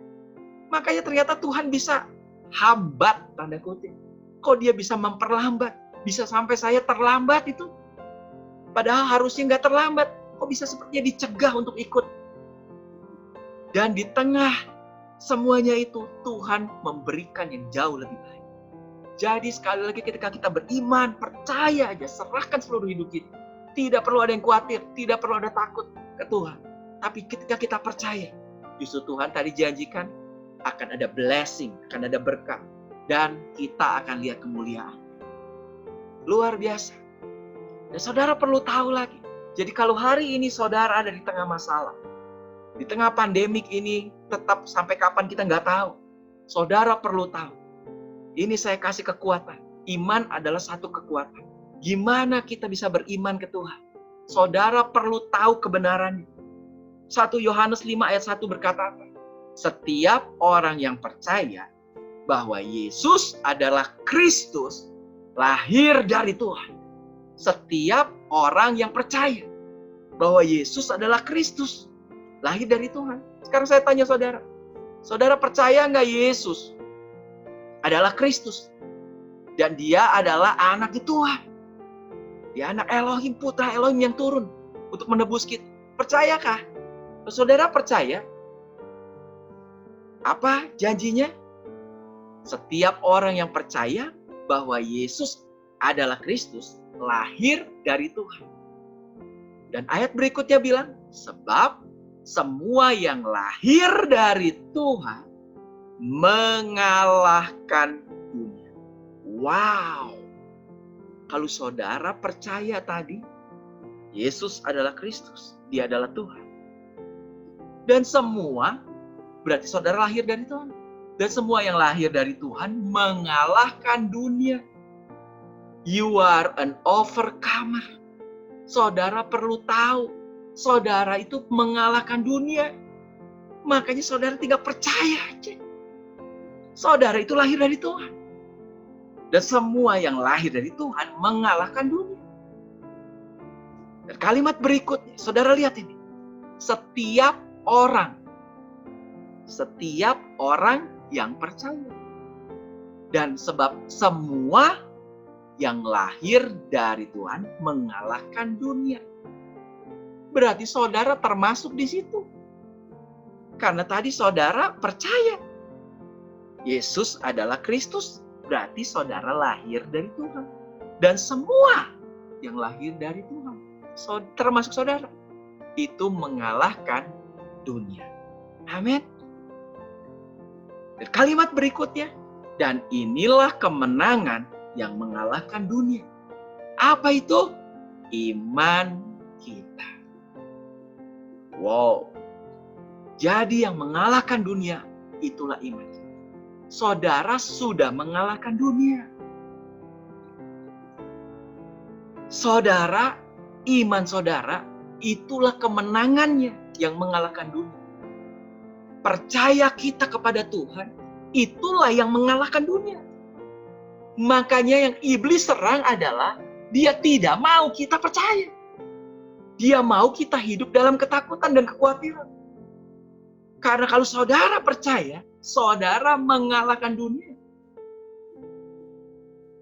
Makanya ternyata Tuhan bisa hambat, tanda kutip. Kok dia bisa memperlambat? Bisa sampai saya terlambat itu? Padahal harusnya nggak terlambat. Kok bisa sepertinya dicegah untuk ikut? Dan di tengah semuanya itu, Tuhan memberikan yang jauh lebih baik. Jadi sekali lagi ketika kita beriman, percaya aja, serahkan seluruh hidup kita. Tidak perlu ada yang khawatir, tidak perlu ada takut ke Tuhan. Tapi ketika kita percaya, justru Tuhan tadi janjikan akan ada blessing, akan ada berkat. Dan kita akan lihat kemuliaan. Luar biasa. Dan saudara perlu tahu lagi. Jadi kalau hari ini saudara ada di tengah masalah, di tengah pandemik ini, tetap sampai kapan kita nggak tahu. Saudara perlu tahu. Ini saya kasih kekuatan. Iman adalah satu kekuatan. Gimana kita bisa beriman ke Tuhan? Saudara perlu tahu kebenarannya. 1 Yohanes 5 ayat 1 berkata apa? Setiap orang yang percaya bahwa Yesus adalah Kristus, lahir dari Tuhan. Setiap orang yang percaya bahwa Yesus adalah Kristus, lahir dari Tuhan. Sekarang saya tanya saudara. Saudara percaya nggak Yesus adalah Kristus? Dan dia adalah anak Tuhan. Dia anak Elohim, putra Elohim yang turun untuk menebus kita. Percayakah? Kalau saudara percaya, apa janjinya? Setiap orang yang percaya bahwa Yesus adalah Kristus, lahir dari Tuhan. Dan ayat berikutnya bilang, sebab semua yang lahir dari Tuhan mengalahkan dunia. Wow. Kalau saudara percaya tadi, Yesus adalah Kristus, dia adalah Tuhan. Dan semua, berarti saudara lahir dari Tuhan. Dan semua yang lahir dari Tuhan mengalahkan dunia. You are an overcomer. Saudara perlu tahu, saudara itu mengalahkan dunia. Makanya saudara tinggal percaya aja. Saudara itu lahir dari Tuhan. Dan semua yang lahir dari Tuhan mengalahkan dunia. Dan kalimat berikutnya, saudara lihat ini. Setiap orang yang percaya. Dan sebab semua yang lahir dari Tuhan mengalahkan dunia. Berarti saudara termasuk di situ. Karena tadi saudara percaya Yesus adalah Kristus, berarti saudara lahir dari Tuhan. Dan semua yang lahir dari Tuhan, termasuk saudara, itu mengalahkan dunia. Amin. Dan kalimat berikutnya, dan inilah kemenangan yang mengalahkan dunia. Apa itu? Iman kita. Wow. Jadi yang mengalahkan dunia, itulah iman kita. Saudara sudah mengalahkan dunia. Saudara, iman saudara, itulah kemenangannya yang mengalahkan dunia. Percaya kita kepada Tuhan, itulah yang mengalahkan dunia. Makanya yang iblis serang adalah dia tidak mau kita percaya. Dia mau kita hidup dalam ketakutan dan kekhawatiran. Karena kalau saudara percaya, saudara mengalahkan dunia.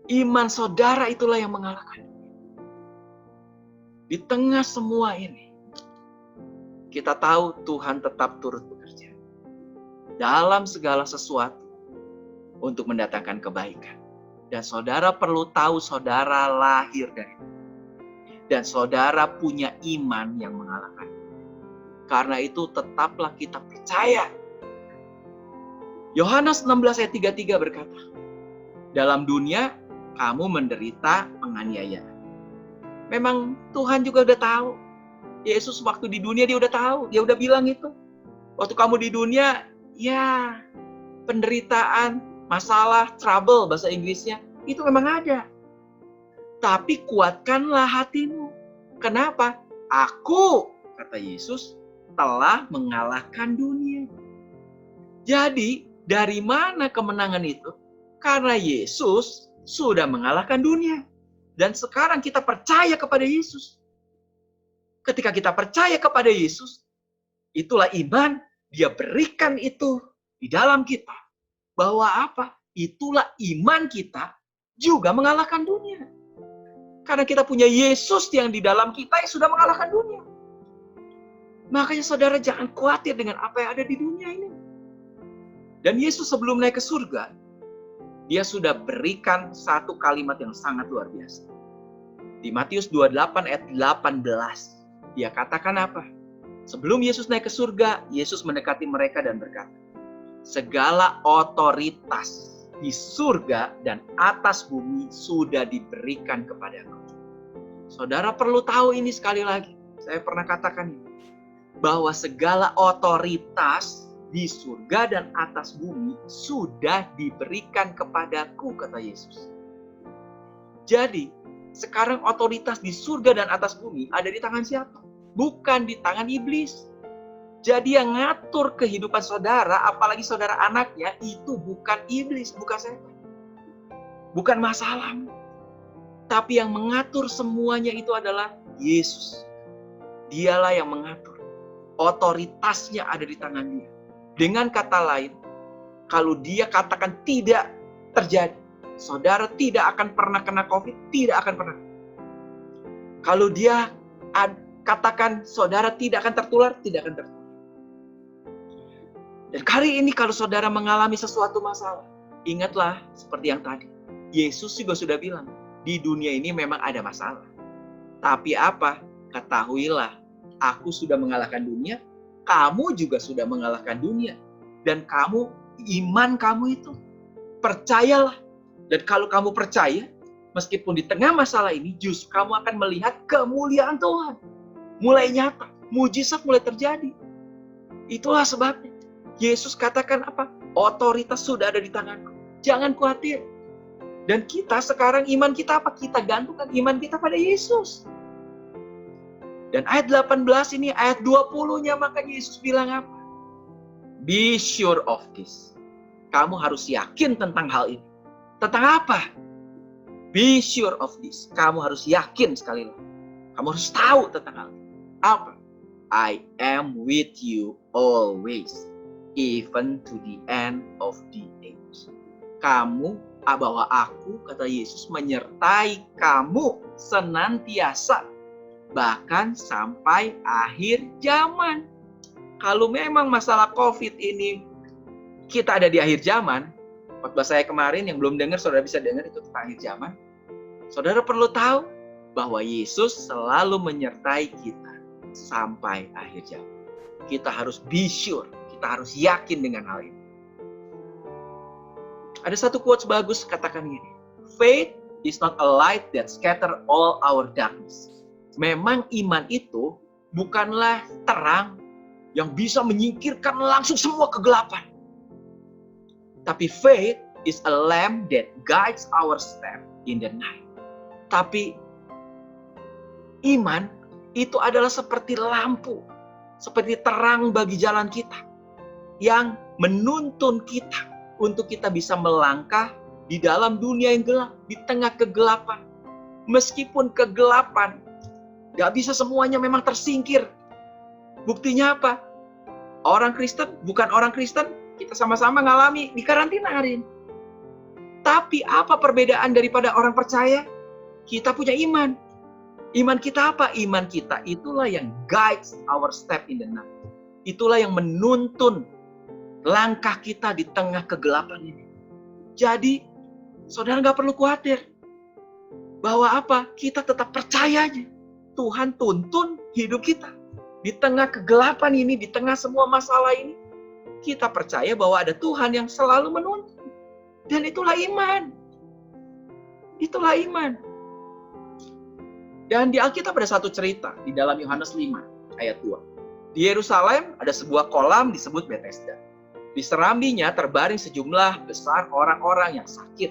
Iman saudara itulah yang mengalahkan dunia. Di tengah semua ini, kita tahu Tuhan tetap turut bekerja dalam segala sesuatu untuk mendatangkan kebaikan. Dan saudara perlu tahu saudara lahir dari mana. Dan saudara punya iman yang mengalahkan. Karena itu tetaplah kita percaya. Yohanes 16 ayat 33 berkata, dalam dunia kamu menderita penganiayaan. Memang Tuhan juga udah tahu. Yesus waktu di dunia dia udah tahu. Dia udah bilang itu. Waktu kamu di dunia, ya penderitaan, masalah, trouble bahasa Inggrisnya, itu memang ada. Tapi kuatkanlah hatimu. Kenapa? Aku, kata Yesus, telah mengalahkan dunia. Jadi, dari mana kemenangan itu? Karena Yesus sudah mengalahkan dunia. Dan sekarang kita percaya kepada Yesus. Ketika kita percaya kepada Yesus, itulah iman, dia berikan itu di dalam kita. Bahwa apa? Itulah iman kita juga mengalahkan dunia. Karena kita punya Yesus yang di dalam kita yang sudah mengalahkan dunia. Makanya saudara jangan khawatir dengan apa yang ada di dunia ini. Dan Yesus sebelum naik ke surga, dia sudah berikan satu kalimat yang sangat luar biasa. Di Matius 28 ayat 18, dia katakan apa? Sebelum Yesus naik ke surga, Yesus mendekati mereka dan berkata, segala otoritas di surga dan atas bumi sudah diberikan kepadaku. Saudara perlu tahu ini sekali lagi. Saya pernah katakan ini. Bahwa segala otoritas di surga dan atas bumi sudah diberikan kepadaku, kata Yesus. Jadi, sekarang otoritas di surga dan atas bumi ada di tangan siapa? Bukan di tangan iblis. Jadi yang ngatur kehidupan saudara, apalagi saudara anaknya, itu bukan iblis, bukan setan. Bukan masalah. Tapi yang mengatur semuanya itu adalah Yesus. Dialah yang mengatur. Otoritasnya ada di tangan dia. Dengan kata lain, kalau dia katakan tidak terjadi, saudara tidak akan pernah kena COVID, tidak akan pernah. Kalau dia katakan saudara tidak akan tertular, tidak akan tertular. Dan kali ini kalau saudara mengalami sesuatu masalah, ingatlah seperti yang tadi. Yesus juga sudah bilang, di dunia ini memang ada masalah. Tapi apa? Ketahuilah, aku sudah mengalahkan dunia, kamu juga sudah mengalahkan dunia. Dan kamu, iman kamu itu, percayalah. Dan kalau kamu percaya, meskipun di tengah masalah ini, justru kamu akan melihat kemuliaan Tuhan. Mulai nyata, mujizat mulai terjadi. Itulah sebabnya. Yesus katakan apa? Otoritas sudah ada di tanganku. Jangan khawatir. Dan kita sekarang iman kita apa? Kita gantungkan iman kita pada Yesus. Dan ayat 18 ini, ayat 20-nya makanya Yesus bilang apa? Be sure of this. Kamu harus yakin tentang hal ini. Tentang apa? Be sure of this. Kamu harus yakin sekali lagi. Kamu harus tahu tentang hal ini. Apa? I am with you always. Even to the end of the age. Kamu, bahwa aku, kata Yesus, menyertai kamu senantiasa. Bahkan sampai akhir zaman. Kalau memang masalah COVID ini kita ada di akhir zaman, khotbah saya kemarin yang belum dengar, saudara bisa dengar itu tentang akhir zaman. Saudara perlu tahu bahwa Yesus selalu menyertai kita sampai akhir zaman. Kita harus be sure, kita harus yakin dengan hal ini. Ada satu quotes bagus katakan gini, faith is not a light that scatter all our darkness. Memang iman itu bukanlah terang yang bisa menyingkirkan langsung semua kegelapan. Tapi faith is a lamp that guides our step in the night. Tapi iman itu adalah seperti lampu, seperti terang bagi jalan kita, yang menuntun kita untuk kita bisa melangkah di dalam dunia yang gelap, di tengah kegelapan. Meskipun kegelapan, gak bisa semuanya memang tersingkir. Buktinya apa? Orang Kristen, bukan orang Kristen, kita sama-sama ngalami di karantina hari ini. Tapi apa perbedaan daripada orang percaya? Kita punya iman. Iman kita apa? Iman kita itulah yang guides our step in the night. Itulah yang menuntun langkah kita di tengah kegelapan ini. Jadi, Saudara nggak perlu khawatir. Bahwa apa? Kita tetap percaya aja. Tuhan tuntun hidup kita. Di tengah kegelapan ini, di tengah semua masalah ini, kita percaya bahwa ada Tuhan yang selalu menuntun. Dan itulah iman. Itulah iman. Dan di Alkitab ada satu cerita di dalam Yohanes 5 ayat 2. Di Yerusalem ada sebuah kolam disebut Bethesda. Di serambinya terbaring sejumlah besar orang-orang yang sakit,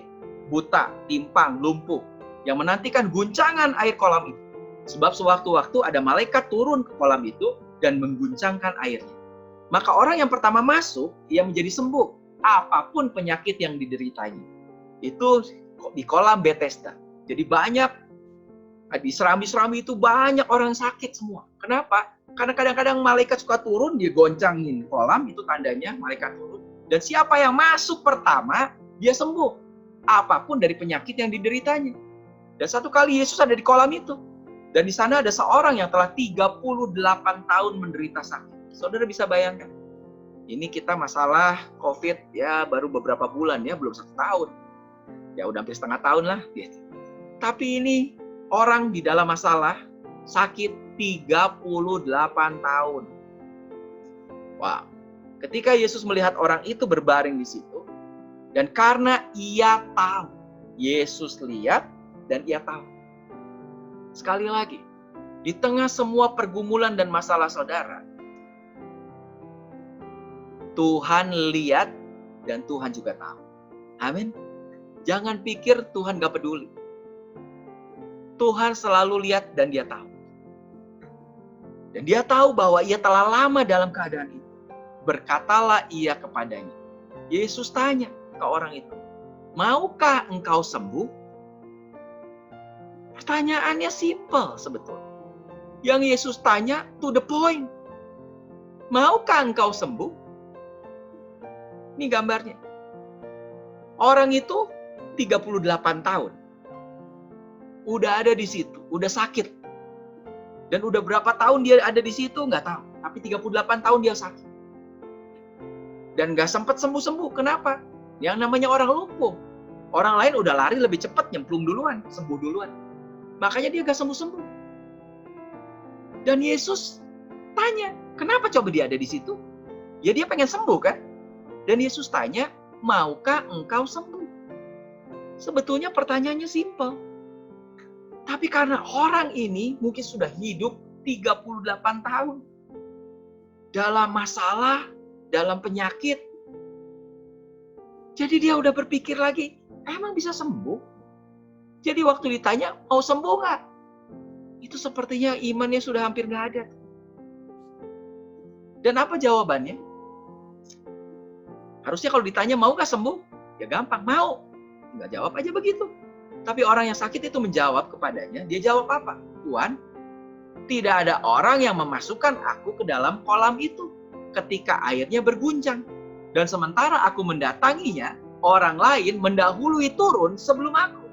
buta, timpang, lumpuh, yang menantikan guncangan air kolam itu. Sebab sewaktu-waktu ada malaikat turun ke kolam itu dan mengguncangkan airnya. Maka orang yang pertama masuk, ia menjadi sembuh, apapun penyakit yang dideritanya. Itu di kolam Bethesda. Jadi banyak, di serambi-serambi itu banyak orang sakit semua. Kenapa? Karena kadang-kadang malaikat suka turun, dia goncangin kolam, itu tandanya malaikat turun. Dan siapa yang masuk pertama, dia sembuh. Apapun dari penyakit yang dideritanya. Dan satu kali Yesus ada di kolam itu. Dan di sana ada seorang yang telah 38 tahun menderita sakit. Saudara bisa bayangkan. Ini kita masalah COVID ya baru beberapa bulan ya, belum 1 tahun. Ya udah hampir setengah tahun lah. Gitu. Tapi ini orang di dalam masalah sakit 38 tahun. Wow. Ketika Yesus melihat orang itu berbaring di situ. Dan karena ia tahu. Yesus lihat dan ia tahu. Sekali lagi, di tengah semua pergumulan dan masalah saudara, Tuhan lihat dan Tuhan juga tahu. Amin. Jangan pikir Tuhan gak peduli. Tuhan selalu lihat dan dia tahu. Dan dia tahu bahwa ia telah lama dalam keadaan itu. Berkatalah ia kepadanya. Yesus tanya ke orang itu, maukah engkau sembuh? Pertanyaannya simple sebetulnya. Yang Yesus tanya to the point. Maukah engkau sembuh? Ini gambarnya. Orang itu 38 tahun. Udah ada di situ, udah sakit. Dan udah berapa tahun dia ada di situ nggak tahu. Tapi 38 tahun dia sakit. Dan nggak sempat sembuh-sembuh. Kenapa? Yang namanya orang lumpuh. Orang lain udah lari lebih cepat, nyemplung duluan, sembuh duluan. Makanya dia gak sembuh-sembuh. Dan Yesus tanya, kenapa coba dia ada di situ? Ya dia pengen sembuh kan? Dan Yesus tanya, maukah engkau sembuh? Sebetulnya pertanyaannya simpel. Tapi karena orang ini mungkin sudah hidup 38 tahun. Dalam masalah, dalam penyakit. Jadi dia udah berpikir lagi, emang bisa sembuh? Jadi waktu ditanya, mau sembuh nggak? Itu sepertinya imannya sudah hampir nggak ada. Dan apa jawabannya? Harusnya kalau ditanya, mau nggak sembuh? Ya gampang, mau. Nggak jawab aja begitu. Tapi orang yang sakit itu menjawab kepadanya, dia jawab apa? Tuhan, tidak ada orang yang memasukkan aku ke dalam kolam itu ketika airnya berguncang. Dan sementara aku mendatanginya, orang lain mendahului turun sebelum aku.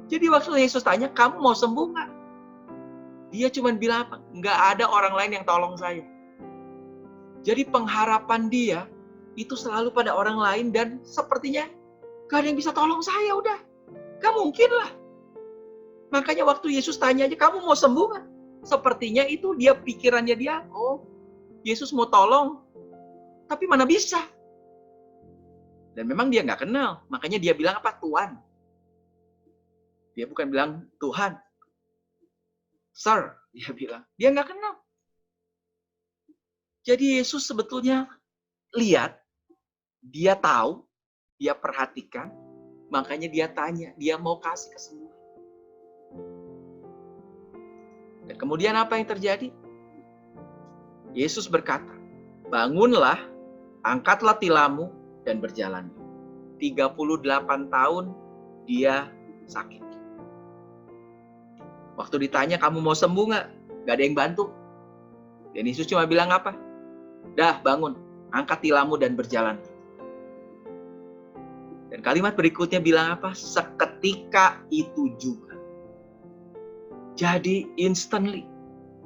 Jadi waktu Yesus tanya, kamu mau sembuh nggak? Dia cuma bilang apa? Nggak ada orang lain yang tolong saya. Jadi pengharapan dia itu selalu pada orang lain dan sepertinya nggak ada yang bisa tolong saya udah. Nggak mungkin lah. Makanya waktu Yesus tanya aja, kamu mau sembuh nggak? Sepertinya itu dia pikirannya dia, oh Yesus mau tolong, tapi mana bisa? Dan memang dia nggak kenal, makanya dia bilang apa? Tuhan. Dia bukan bilang Tuhan, Sir, dia bilang. Dia nggak kenal. Jadi Yesus sebetulnya lihat, dia tahu, dia perhatikan, makanya dia tanya, dia mau kasih kesembuhan. Dan kemudian apa yang terjadi? Yesus berkata, bangunlah, angkatlah tilammu, dan berjalan. 38 tahun dia sakit. Waktu ditanya, kamu mau sembuh nggak? Nggak ada yang bantu. Dan Yesus cuma bilang apa? Dah, bangun, angkat tilammu dan berjalan. Dan kalimat berikutnya bilang apa? Seketika itu juga. Jadi instantly,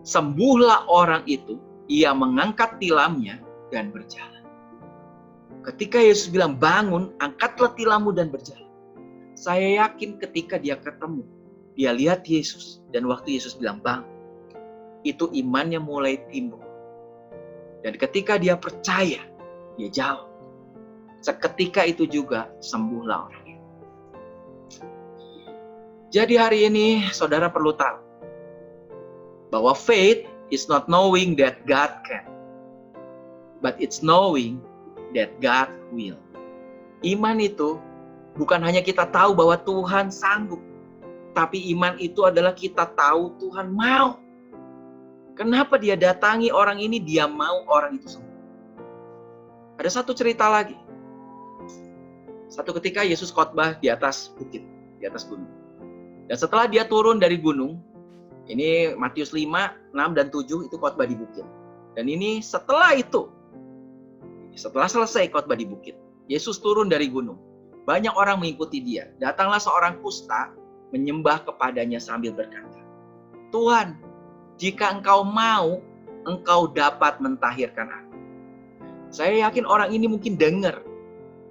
sembuhlah orang itu, ia mengangkat tilamnya dan berjalan. Ketika Yesus bilang bangun, angkatlah tilammu dan berjalan. Saya yakin ketika dia ketemu, dia lihat Yesus, dan waktu Yesus bilang, "Bang," itu imannya mulai timbul. Dan ketika dia percaya, dia jawab. Seketika itu juga sembuhlah orang itu. Jadi hari ini saudara perlu tahu bahwa faith is not knowing that God can, but it's knowing that God will. Iman itu bukan hanya kita tahu bahwa Tuhan sanggup, tapi iman itu adalah kita tahu Tuhan mau. Kenapa dia datangi orang ini, dia mau orang itu sembuh. Ada satu cerita lagi. Satu ketika Yesus khotbah di atas bukit, di atas gunung. Dan setelah dia turun dari gunung, ini Matius 5, 6, dan 7 itu khotbah di bukit. Dan ini setelah itu, setelah selesai khotbah di bukit, Yesus turun dari gunung. Banyak orang mengikuti dia. Datanglah seorang kusta menyembah kepadanya sambil berkata, "Tuhan, jika engkau mau, engkau dapat mentahirkan aku." Saya yakin orang ini mungkin dengar.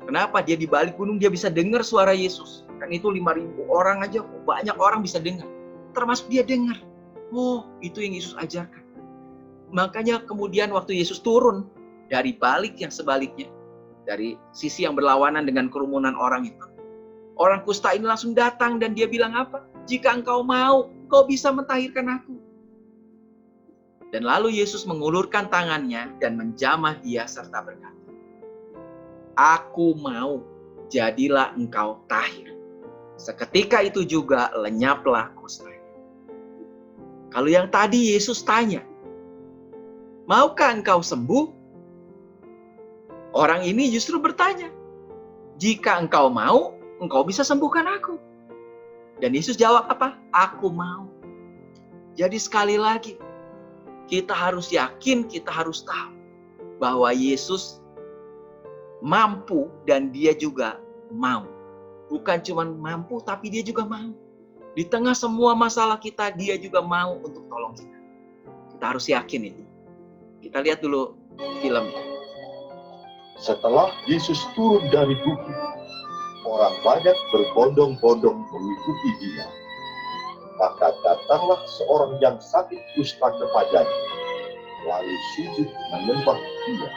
Kenapa? Dia di balik gunung, dia bisa dengar suara Yesus. Kan itu 5.000 orang aja, banyak orang bisa dengar. Termasuk dia dengar. Oh, itu yang Yesus ajarkan. Makanya kemudian waktu Yesus turun dari balik yang sebaliknya, dari sisi yang berlawanan dengan kerumunan orang itu, orang kusta ini langsung datang dan dia bilang apa? "Jika engkau mau, engkau bisa mentahirkan aku." Dan lalu Yesus mengulurkan tangannya dan menjamah dia serta berkata, "Aku mau, jadilah engkau tahir." Seketika itu juga lenyaplah kustanya. Kalau yang tadi Yesus tanya, "Maukah engkau sembuh?" Orang ini justru bertanya, "Jika engkau mau, engkau bisa sembuhkan aku." Dan Yesus jawab apa? "Aku mau." Jadi sekali lagi, kita harus yakin, kita harus tahu bahwa Yesus mampu dan dia juga mau. Bukan cuma mampu, tapi dia juga mau. Di tengah semua masalah kita, dia juga mau untuk tolong kita. Kita harus yakin itu. Kita lihat dulu filmnya. Setelah Yesus turun dari bukit, orang banyak berbondong-bondong mengikuti dia. Maka datanglah seorang yang sakit kusta kepadanya, lalu sujud menyembah dia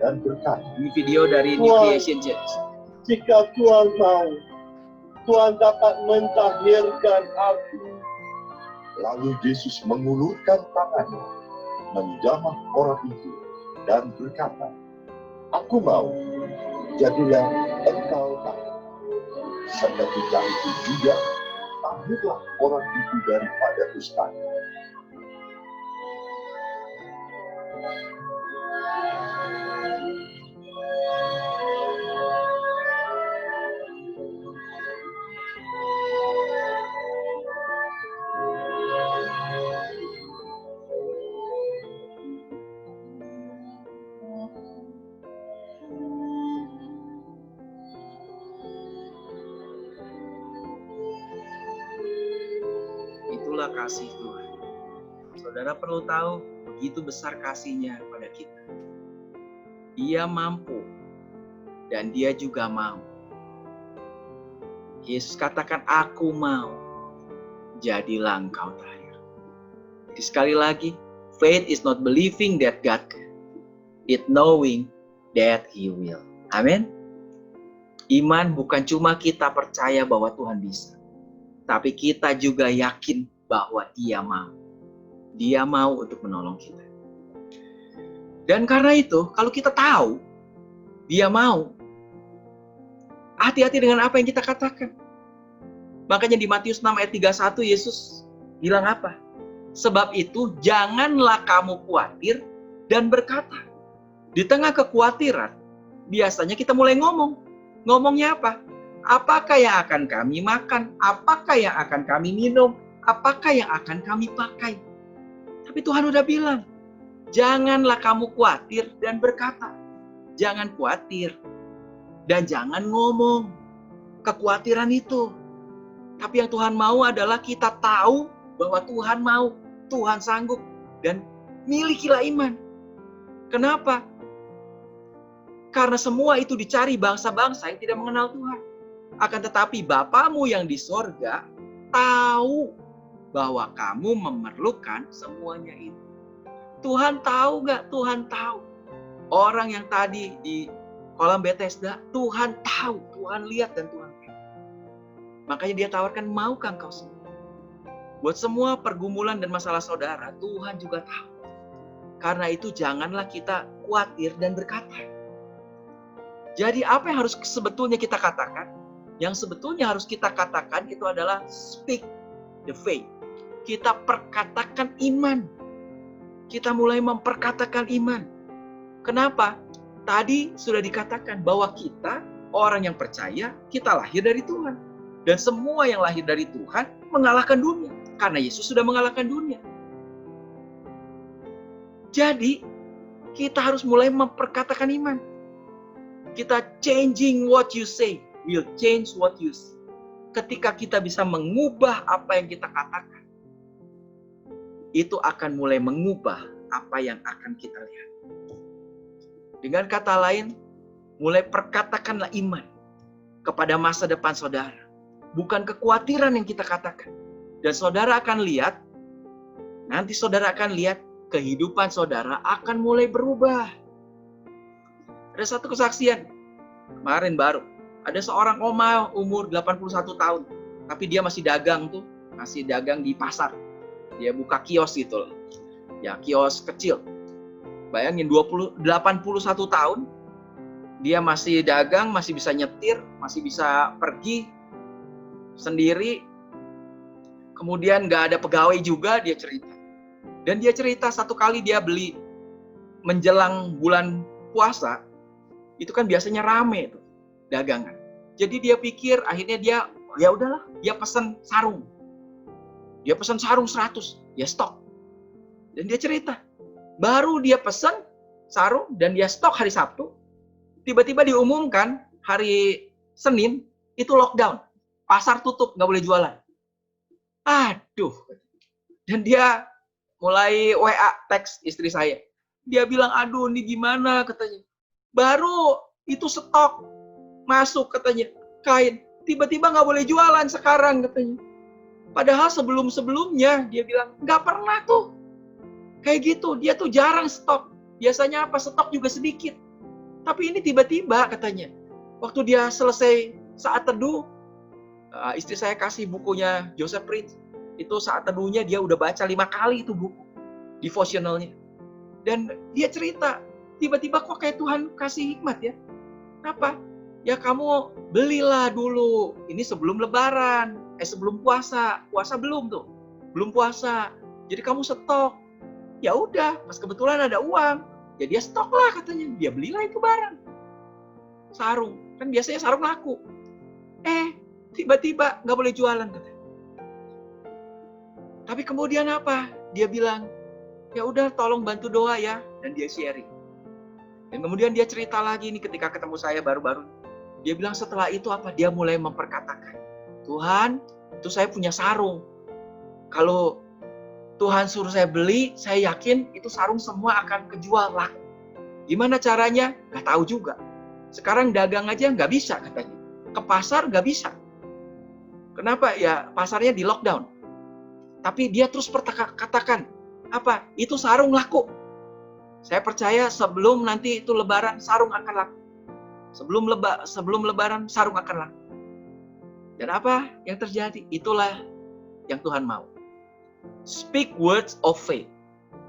dan berkata, Ini video dari New Creation Church. "Jika Tuhan mau, Tuhan dapat mentahirkan aku." Lalu Yesus mengulurkan tangannya, menjamah orang itu dan berkata, "Aku mau, jadilah engkau tahir." Seketika itu juga tahirlah orang itu daripada kustanya. Itulah kasih Tuhan. Saudara perlu tahu, begitu besar kasih-Nya pada kita. Dia mampu dan dia juga mau. Yesus katakan, "Aku mau, jadilah engkau tahir." Jadi sekali lagi, faith is not believing that God can, it knowing that He will. Amin. Iman bukan cuma kita percaya bahwa Tuhan bisa, tapi kita juga yakin bahwa Dia mau. Dia mau untuk menolong kita. Dan karena itu, kalau kita tahu Dia mau, hati-hati dengan apa yang kita katakan. Makanya di Matius 6 ayat 31 Yesus bilang apa? "Sebab itu janganlah kamu khawatir dan berkata." Di tengah kekhawatiran, biasanya kita mulai ngomong. Ngomongnya apa? Apakah yang akan kami makan? Apakah yang akan kami minum? Apakah yang akan kami pakai? Tapi Tuhan udah bilang, janganlah kamu khawatir dan berkata. Jangan khawatir. Dan jangan ngomong kekhawatiran itu. Tapi yang Tuhan mau adalah kita tahu bahwa Tuhan mau, Tuhan sanggup, dan milikilah iman. Kenapa? Karena semua itu dicari bangsa-bangsa yang tidak mengenal Tuhan. Akan tetapi Bapamu yang di sorga tahu bahwa kamu memerlukan semuanya itu. Tuhan tahu nggak? Tuhan tahu. Orang yang tadi di kolam Bethesda, Tuhan tahu, Tuhan lihat dan Tuhan tahu. Makanya dia tawarkan, maukah engkau sembuh? Buat semua pergumulan dan masalah saudara, Tuhan juga tahu. Karena itu janganlah kita khawatir dan berkata. Jadi apa yang harus sebetulnya kita katakan? Yang sebetulnya harus kita katakan itu adalah speak the faith. Kita perkatakan iman. Kita mulai memperkatakan iman. Kenapa? Tadi sudah dikatakan bahwa kita, orang yang percaya, kita lahir dari Tuhan. Dan semua yang lahir dari Tuhan mengalahkan dunia. Karena Yesus sudah mengalahkan dunia. Jadi, kita harus mulai memperkatakan iman. Kita changing what you say will change what you see. Ketika kita bisa mengubah apa yang kita katakan, itu akan mulai mengubah apa yang akan kita lihat. Dengan kata lain, mulai perkatakanlah iman kepada masa depan saudara. Bukan kekhawatiran yang kita katakan. Dan saudara akan lihat, nanti saudara akan lihat kehidupan saudara akan mulai berubah. Ada satu kesaksian, kemarin baru. Ada seorang oma umur 81 tahun. Tapi dia masih dagang tuh, masih dagang di pasar. Dia buka kios gitu loh. Ya, kios kecil. Bayangin 81 tahun, dia masih dagang, masih bisa nyetir, masih bisa pergi sendiri. Kemudian gak ada pegawai juga, dia cerita. Dan dia cerita satu kali dia beli menjelang bulan puasa, itu kan biasanya rame tuh dagangan. Jadi dia pikir akhirnya dia, ya udahlah, dia pesan sarung. Dia pesan sarung 100, dia stok. Dan dia cerita, baru dia pesan sarung dan dia stok hari Sabtu, tiba-tiba diumumkan hari Senin itu lockdown. Pasar tutup, nggak boleh jualan. Aduh. Dan dia mulai WA teks istri saya. Dia bilang, aduh ini gimana katanya. Baru itu stok masuk katanya, kain. Tiba-tiba nggak boleh jualan sekarang katanya. Padahal sebelum-sebelumnya dia bilang, nggak pernah tuh. Kayak gitu, dia tuh jarang stok. Biasanya apa, stok juga sedikit. Tapi ini tiba-tiba katanya. Waktu dia selesai saat teduh, istri saya kasih bukunya Joseph Prince. Itu saat teduhnya dia udah baca 5 kali itu buku. Devotionalnya. Dan dia cerita, tiba-tiba kok kayak Tuhan kasih hikmat ya. Apa? Ya kamu belilah dulu. Ini sebelum lebaran. Sebelum puasa. Puasa belum tuh. Belum puasa. Jadi kamu stok. Ya udah, pas kebetulan ada uang. Ya dia stok lah katanya. Dia belilah itu barang. Sarung. Kan biasanya sarung laku. Tiba-tiba nggak boleh jualan katanya. Tapi kemudian apa? Dia bilang, ya udah tolong bantu doa ya. Dan dia sharing. Dan kemudian dia cerita lagi nih ketika ketemu saya baru-baru. Dia bilang setelah itu apa? Dia mulai memperkatakan, Tuhan, itu saya punya sarung. Kalau Tuhan suruh saya beli, saya yakin itu sarung semua akan kejual laku. Gimana caranya? Gak tahu juga. Sekarang dagang aja nggak bisa katanya. Ke pasar nggak bisa. Kenapa? Ya pasarnya di lockdown. Tapi dia terus katakan, apa? Itu sarung laku. Saya percaya sebelum nanti itu lebaran, sarung akan laku. Sebelum lebaran, sarung akan laku. Dan apa yang terjadi? Itulah yang Tuhan mau. Speak words of faith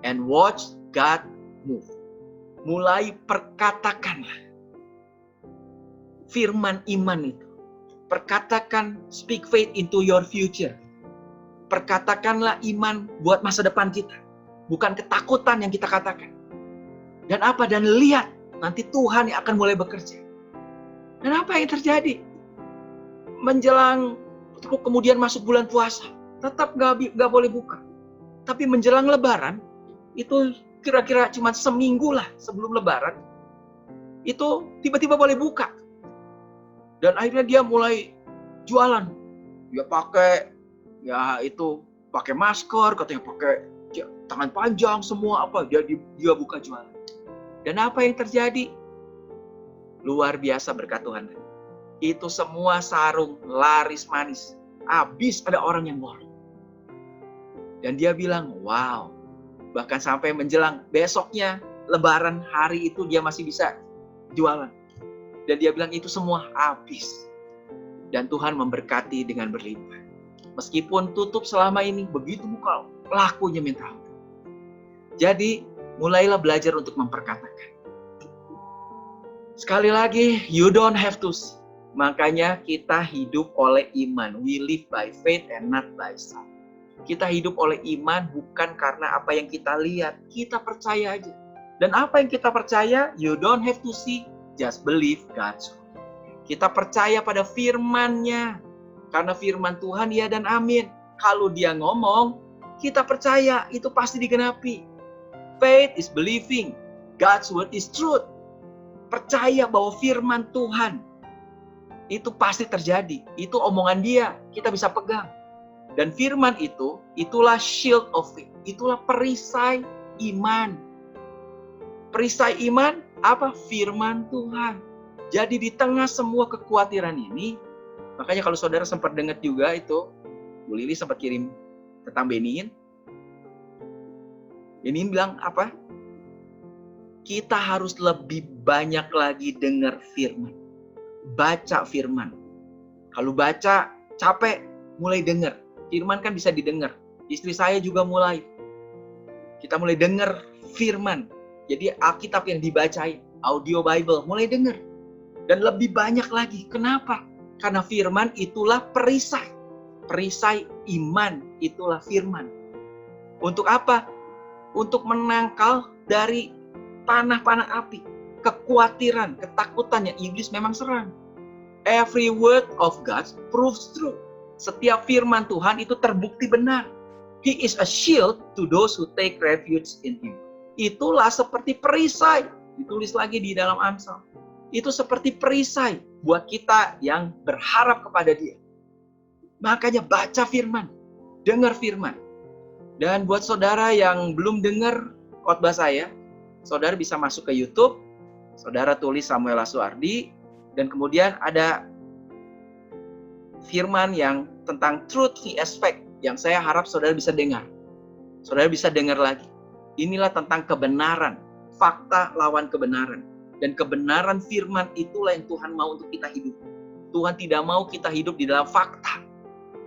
and watch God move. Mulai perkatakanlah firman iman itu. Perkatakan, speak faith into your future. Perkatakanlah iman buat masa depan kita. Bukan ketakutan yang kita katakan. Dan apa? Dan lihat, nanti Tuhan yang akan mulai bekerja. Dan apa yang terjadi? Menjelang, kemudian masuk bulan puasa. Tetap gak boleh buka. Tapi menjelang lebaran, itu kira-kira cuma seminggu lah sebelum lebaran. Itu tiba-tiba boleh buka. Dan akhirnya dia mulai jualan. Dia pakai masker, katanya pakai tangan panjang semua apa. Dia buka jualan. Dan apa yang terjadi? Luar biasa berkat Tuhan. Itu semua sarung laris manis. Habis ada orang yang borong. Dan dia bilang, wow. Bahkan sampai menjelang besoknya, Lebaran hari itu dia masih bisa jualan. Dan dia bilang itu semua habis. Dan Tuhan memberkati dengan berlimpah. Meskipun tutup selama ini, begitu buka, lakunya minta ampun. Jadi, mulailah belajar untuk memperkatakan. Sekali lagi, you don't have to see. Makanya kita hidup oleh iman. We live by faith and not by sight. Kita hidup oleh iman bukan karena apa yang kita lihat. Kita percaya aja. Dan apa yang kita percaya, you don't have to see. Just believe God's word. Kita percaya pada firman-Nya. Karena firman Tuhan ya dan amin. Kalau dia ngomong, kita percaya itu pasti digenapi. Faith is believing. God's word is truth. Percaya bahwa firman Tuhan itu pasti terjadi. Itu omongan dia, kita bisa pegang. Dan firman itu, itulah shield of faith. Itulah perisai iman. Perisai iman, apa? Firman Tuhan. Jadi di tengah semua kekhawatiran ini, makanya kalau saudara sempat dengar juga itu, Bu Lili sempat kirim tentang Beniin. Beniin bilang apa? Kita harus lebih banyak lagi dengar firman. Baca firman. Kalau baca capek, mulai dengar. Firman kan bisa didengar. Istri saya juga mulai. Kita mulai dengar firman. Jadi Alkitab yang dibacain, audio Bible, mulai dengar. Dan lebih banyak lagi. Kenapa? Karena firman itulah perisai. Perisai iman itulah firman. Untuk apa? Untuk menangkal dari panah-panah api. Kekhawatiran, ketakutan yang iblis memang serang. Every word of God proves true. Setiap firman Tuhan itu terbukti benar. He is a shield to those who take refuge in Him. Itulah seperti perisai. Ditulis lagi di dalam Amsal. Itu seperti perisai buat kita yang berharap kepada Dia. Makanya baca firman. Dengar firman. Dan buat saudara yang belum dengar khotbah saya, saudara bisa masuk ke YouTube. Saudara tulis Samuel Asuardi. Dan kemudian ada firman yang tentang truth vs fact yang saya harap saudara bisa dengar. Saudara bisa dengar lagi. Inilah tentang kebenaran, fakta lawan kebenaran. Dan kebenaran firman itulah yang Tuhan mau untuk kita hidup. Tuhan tidak mau kita hidup di dalam fakta.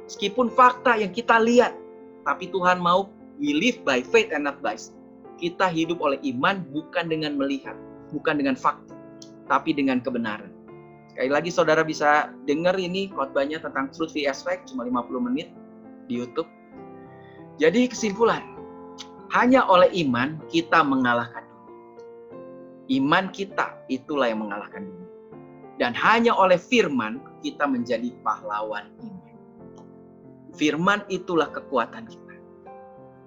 Meskipun fakta yang kita lihat, tapi Tuhan mau we live by faith and not by sight. Kita hidup oleh iman bukan dengan melihat, bukan dengan fakta, tapi dengan kebenaran. Sekali lagi saudara bisa dengar ini khotbahnya tentang truth vs fact, cuma 50 menit di YouTube. Jadi kesimpulan, hanya oleh iman kita mengalahkan dunia. Iman kita itulah yang mengalahkan dunia. Dan hanya oleh firman kita menjadi pahlawan iman. Firman itulah kekuatan kita.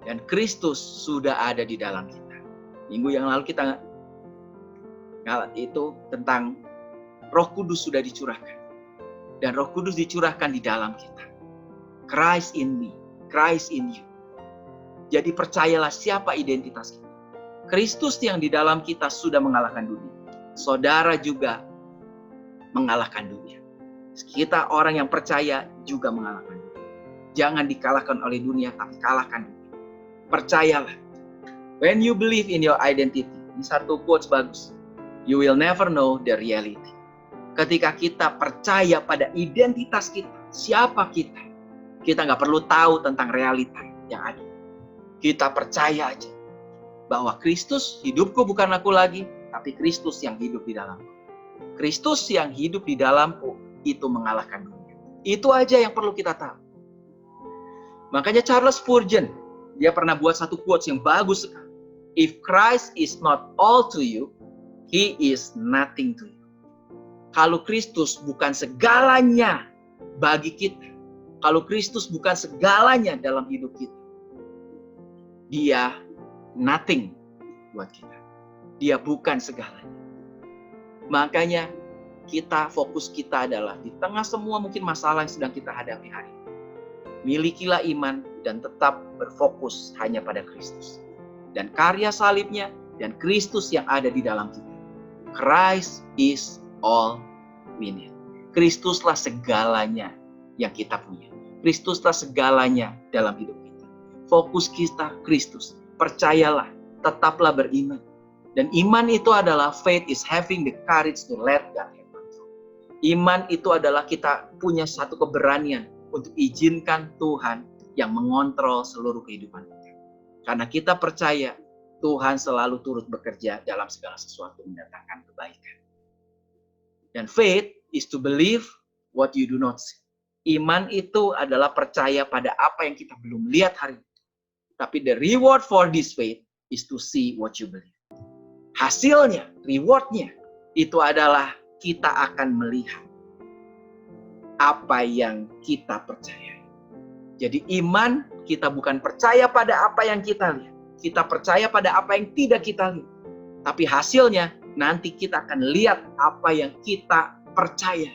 Dan Kristus sudah ada di dalam kita. Minggu yang lalu kita itu tentang Roh Kudus sudah dicurahkan. Dan Roh Kudus dicurahkan di dalam kita. Christ in me, Christ in you. Jadi percayalah siapa identitas kita. Kristus yang di dalam kita sudah mengalahkan dunia. Saudara juga mengalahkan dunia. Kita orang yang percaya juga mengalahkan dunia. Jangan dikalahkan oleh dunia, tapi kalahkan dunia. Percayalah. When you believe in your identity, ini satu quotes bagus. You will never know the reality. Ketika kita percaya pada identitas kita, siapa kita nggak perlu tahu tentang realita yang ada. Kita percaya aja bahwa Kristus, hidupku bukan aku lagi, tapi Kristus yang hidup di dalamku. Kristus yang hidup di dalamku itu mengalahkan dunia. Itu aja yang perlu kita tahu. Makanya Charles Spurgeon, dia pernah buat satu quotes yang bagus sekali. If Christ is not all to you, He is nothing to you. Kalau Kristus bukan segalanya bagi kita, kalau Kristus bukan segalanya dalam hidup kita, Dia nothing buat kita. Dia bukan segalanya. Makanya fokus kita adalah di tengah semua mungkin masalah yang sedang kita hadapi hari ini. Milikilah iman dan tetap berfokus hanya pada Kristus. Dan karya salibnya dan Kristus yang ada di dalam kita. Christ is all we need. Kristuslah segalanya yang kita punya. Kristuslah segalanya dalam hidup kita. Fokus kita Kristus. Percayalah, tetaplah beriman. Dan iman itu adalah faith is having the courage to let God have control. Iman itu adalah kita punya satu keberanian untuk izinkan Tuhan yang mengontrol seluruh kehidupan kita. Karena kita percaya Tuhan selalu turut bekerja dalam segala sesuatu mendatangkan kebaikan. Dan faith is to believe what you do not see. Iman itu adalah percaya pada apa yang kita belum lihat hari ini. Tapi the reward for this faith is to see what you believe. Hasilnya, rewardnya, itu adalah kita akan melihat apa yang kita percaya. Jadi iman, kita bukan percaya pada apa yang kita lihat. Kita percaya pada apa yang tidak kita lihat. Tapi hasilnya, nanti kita akan lihat apa yang kita percaya.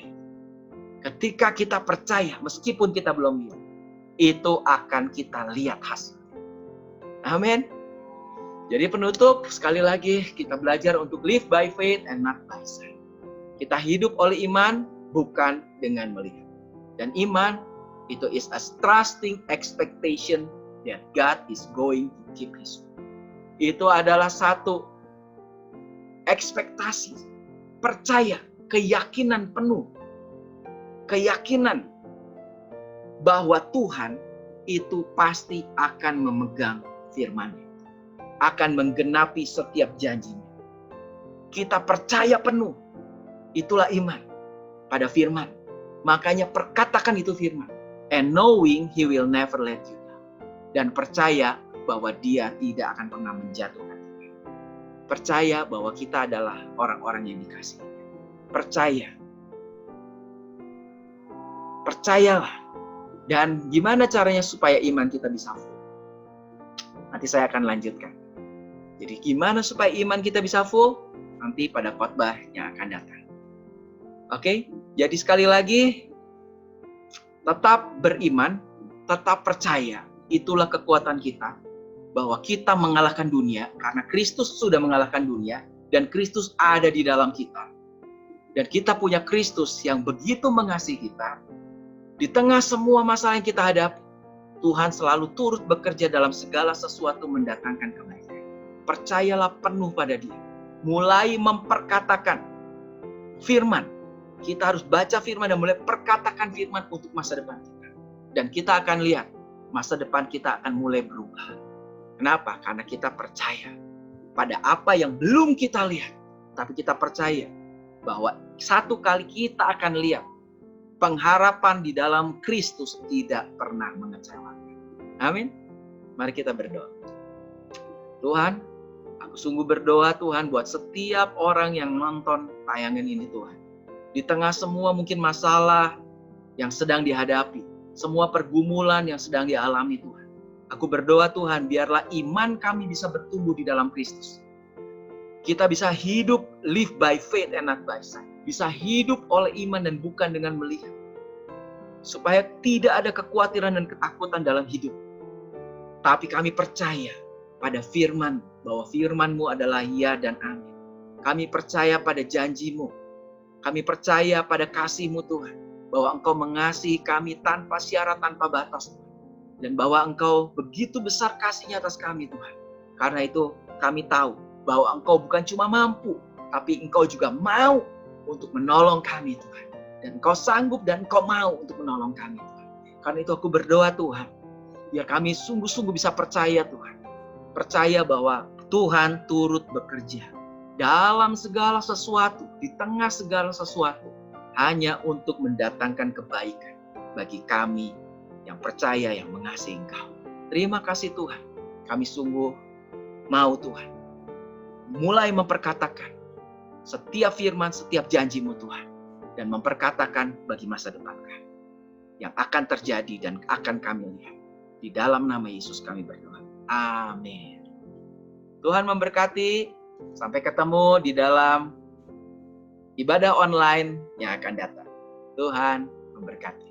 Ketika kita percaya, meskipun kita belum lihat, itu akan kita lihat hasilnya. Amin. Jadi penutup, sekali lagi kita belajar untuk live by faith and not by sight. Kita hidup oleh iman, bukan dengan melihat. Dan iman, itu is a trusting expectation that God is going to keep his word. Itu adalah satu ekspektasi, percaya, keyakinan penuh. Keyakinan bahwa Tuhan itu pasti akan memegang firman-Nya, akan menggenapi setiap janjinya. Kita percaya penuh, itulah iman pada firman. Makanya perkatakan itu firman. And knowing he will never let you down. Dan percaya bahwa dia tidak akan pernah menjatuhkan kita. Percaya bahwa kita adalah orang-orang yang dikasihi. Percaya. Percayalah. Dan gimana caranya supaya iman kita bisa full? Nanti saya akan lanjutkan. Jadi gimana supaya iman kita bisa full? Nanti pada khotbah yang akan datang. Oke? Jadi sekali lagi, tetap beriman, tetap percaya. Itulah kekuatan kita. Bahwa kita mengalahkan dunia karena Kristus sudah mengalahkan dunia. Dan Kristus ada di dalam kita. Dan kita punya Kristus yang begitu mengasihi kita. Di tengah semua masalah yang kita hadapi, Tuhan selalu turut bekerja dalam segala sesuatu mendatangkan kebaikan. Percayalah penuh pada Dia. Mulai memperkatakan firman. Kita harus baca firman dan mulai perkatakan firman untuk masa depan kita. Dan kita akan lihat masa depan kita akan mulai berubah. Kenapa? Karena kita percaya pada apa yang belum kita lihat. Tapi kita percaya bahwa satu kali kita akan lihat pengharapan di dalam Kristus tidak pernah mengecewakan. Amin. Mari kita berdoa. Tuhan, aku sungguh berdoa Tuhan buat setiap orang yang nonton tayangan ini Tuhan. Di tengah semua mungkin masalah yang sedang dihadapi, semua pergumulan yang sedang dialami Tuhan. Aku berdoa Tuhan, biarlah iman kami bisa bertumbuh di dalam Kristus. Kita bisa hidup, live by faith and not by sight. Bisa hidup oleh iman dan bukan dengan melihat. Supaya tidak ada kekhawatiran dan ketakutan dalam hidup. Tapi kami percaya pada firman, bahwa firman-Mu adalah ya dan amin. Kami percaya pada janji-Mu. Kami percaya pada kasih-Mu Tuhan. Bahwa Engkau mengasihi kami tanpa syarat, tanpa batas. Dan bahwa Engkau begitu besar kasih-Nya atas kami Tuhan. Karena itu kami tahu bahwa Engkau bukan cuma mampu, tapi Engkau juga mau untuk menolong kami Tuhan. Dan Engkau sanggup dan Engkau mau untuk menolong kami Tuhan. Karena itu aku berdoa Tuhan. Biar kami sungguh-sungguh bisa percaya Tuhan. Percaya bahwa Tuhan turut bekerja. Dalam segala sesuatu. Di tengah segala sesuatu. Hanya untuk mendatangkan kebaikan. Bagi kami yang percaya, yang mengasihi Engkau. Terima kasih Tuhan. Kami sungguh mau Tuhan. Mulai memperkatakan setiap firman, setiap janji-Mu Tuhan. Dan memperkatakan bagi masa depan kami. Yang akan terjadi dan akan kami lihat. Di dalam nama Yesus kami berdoa. Amin. Tuhan memberkati. Sampai ketemu di dalam ibadah online yang akan datang. Tuhan memberkati.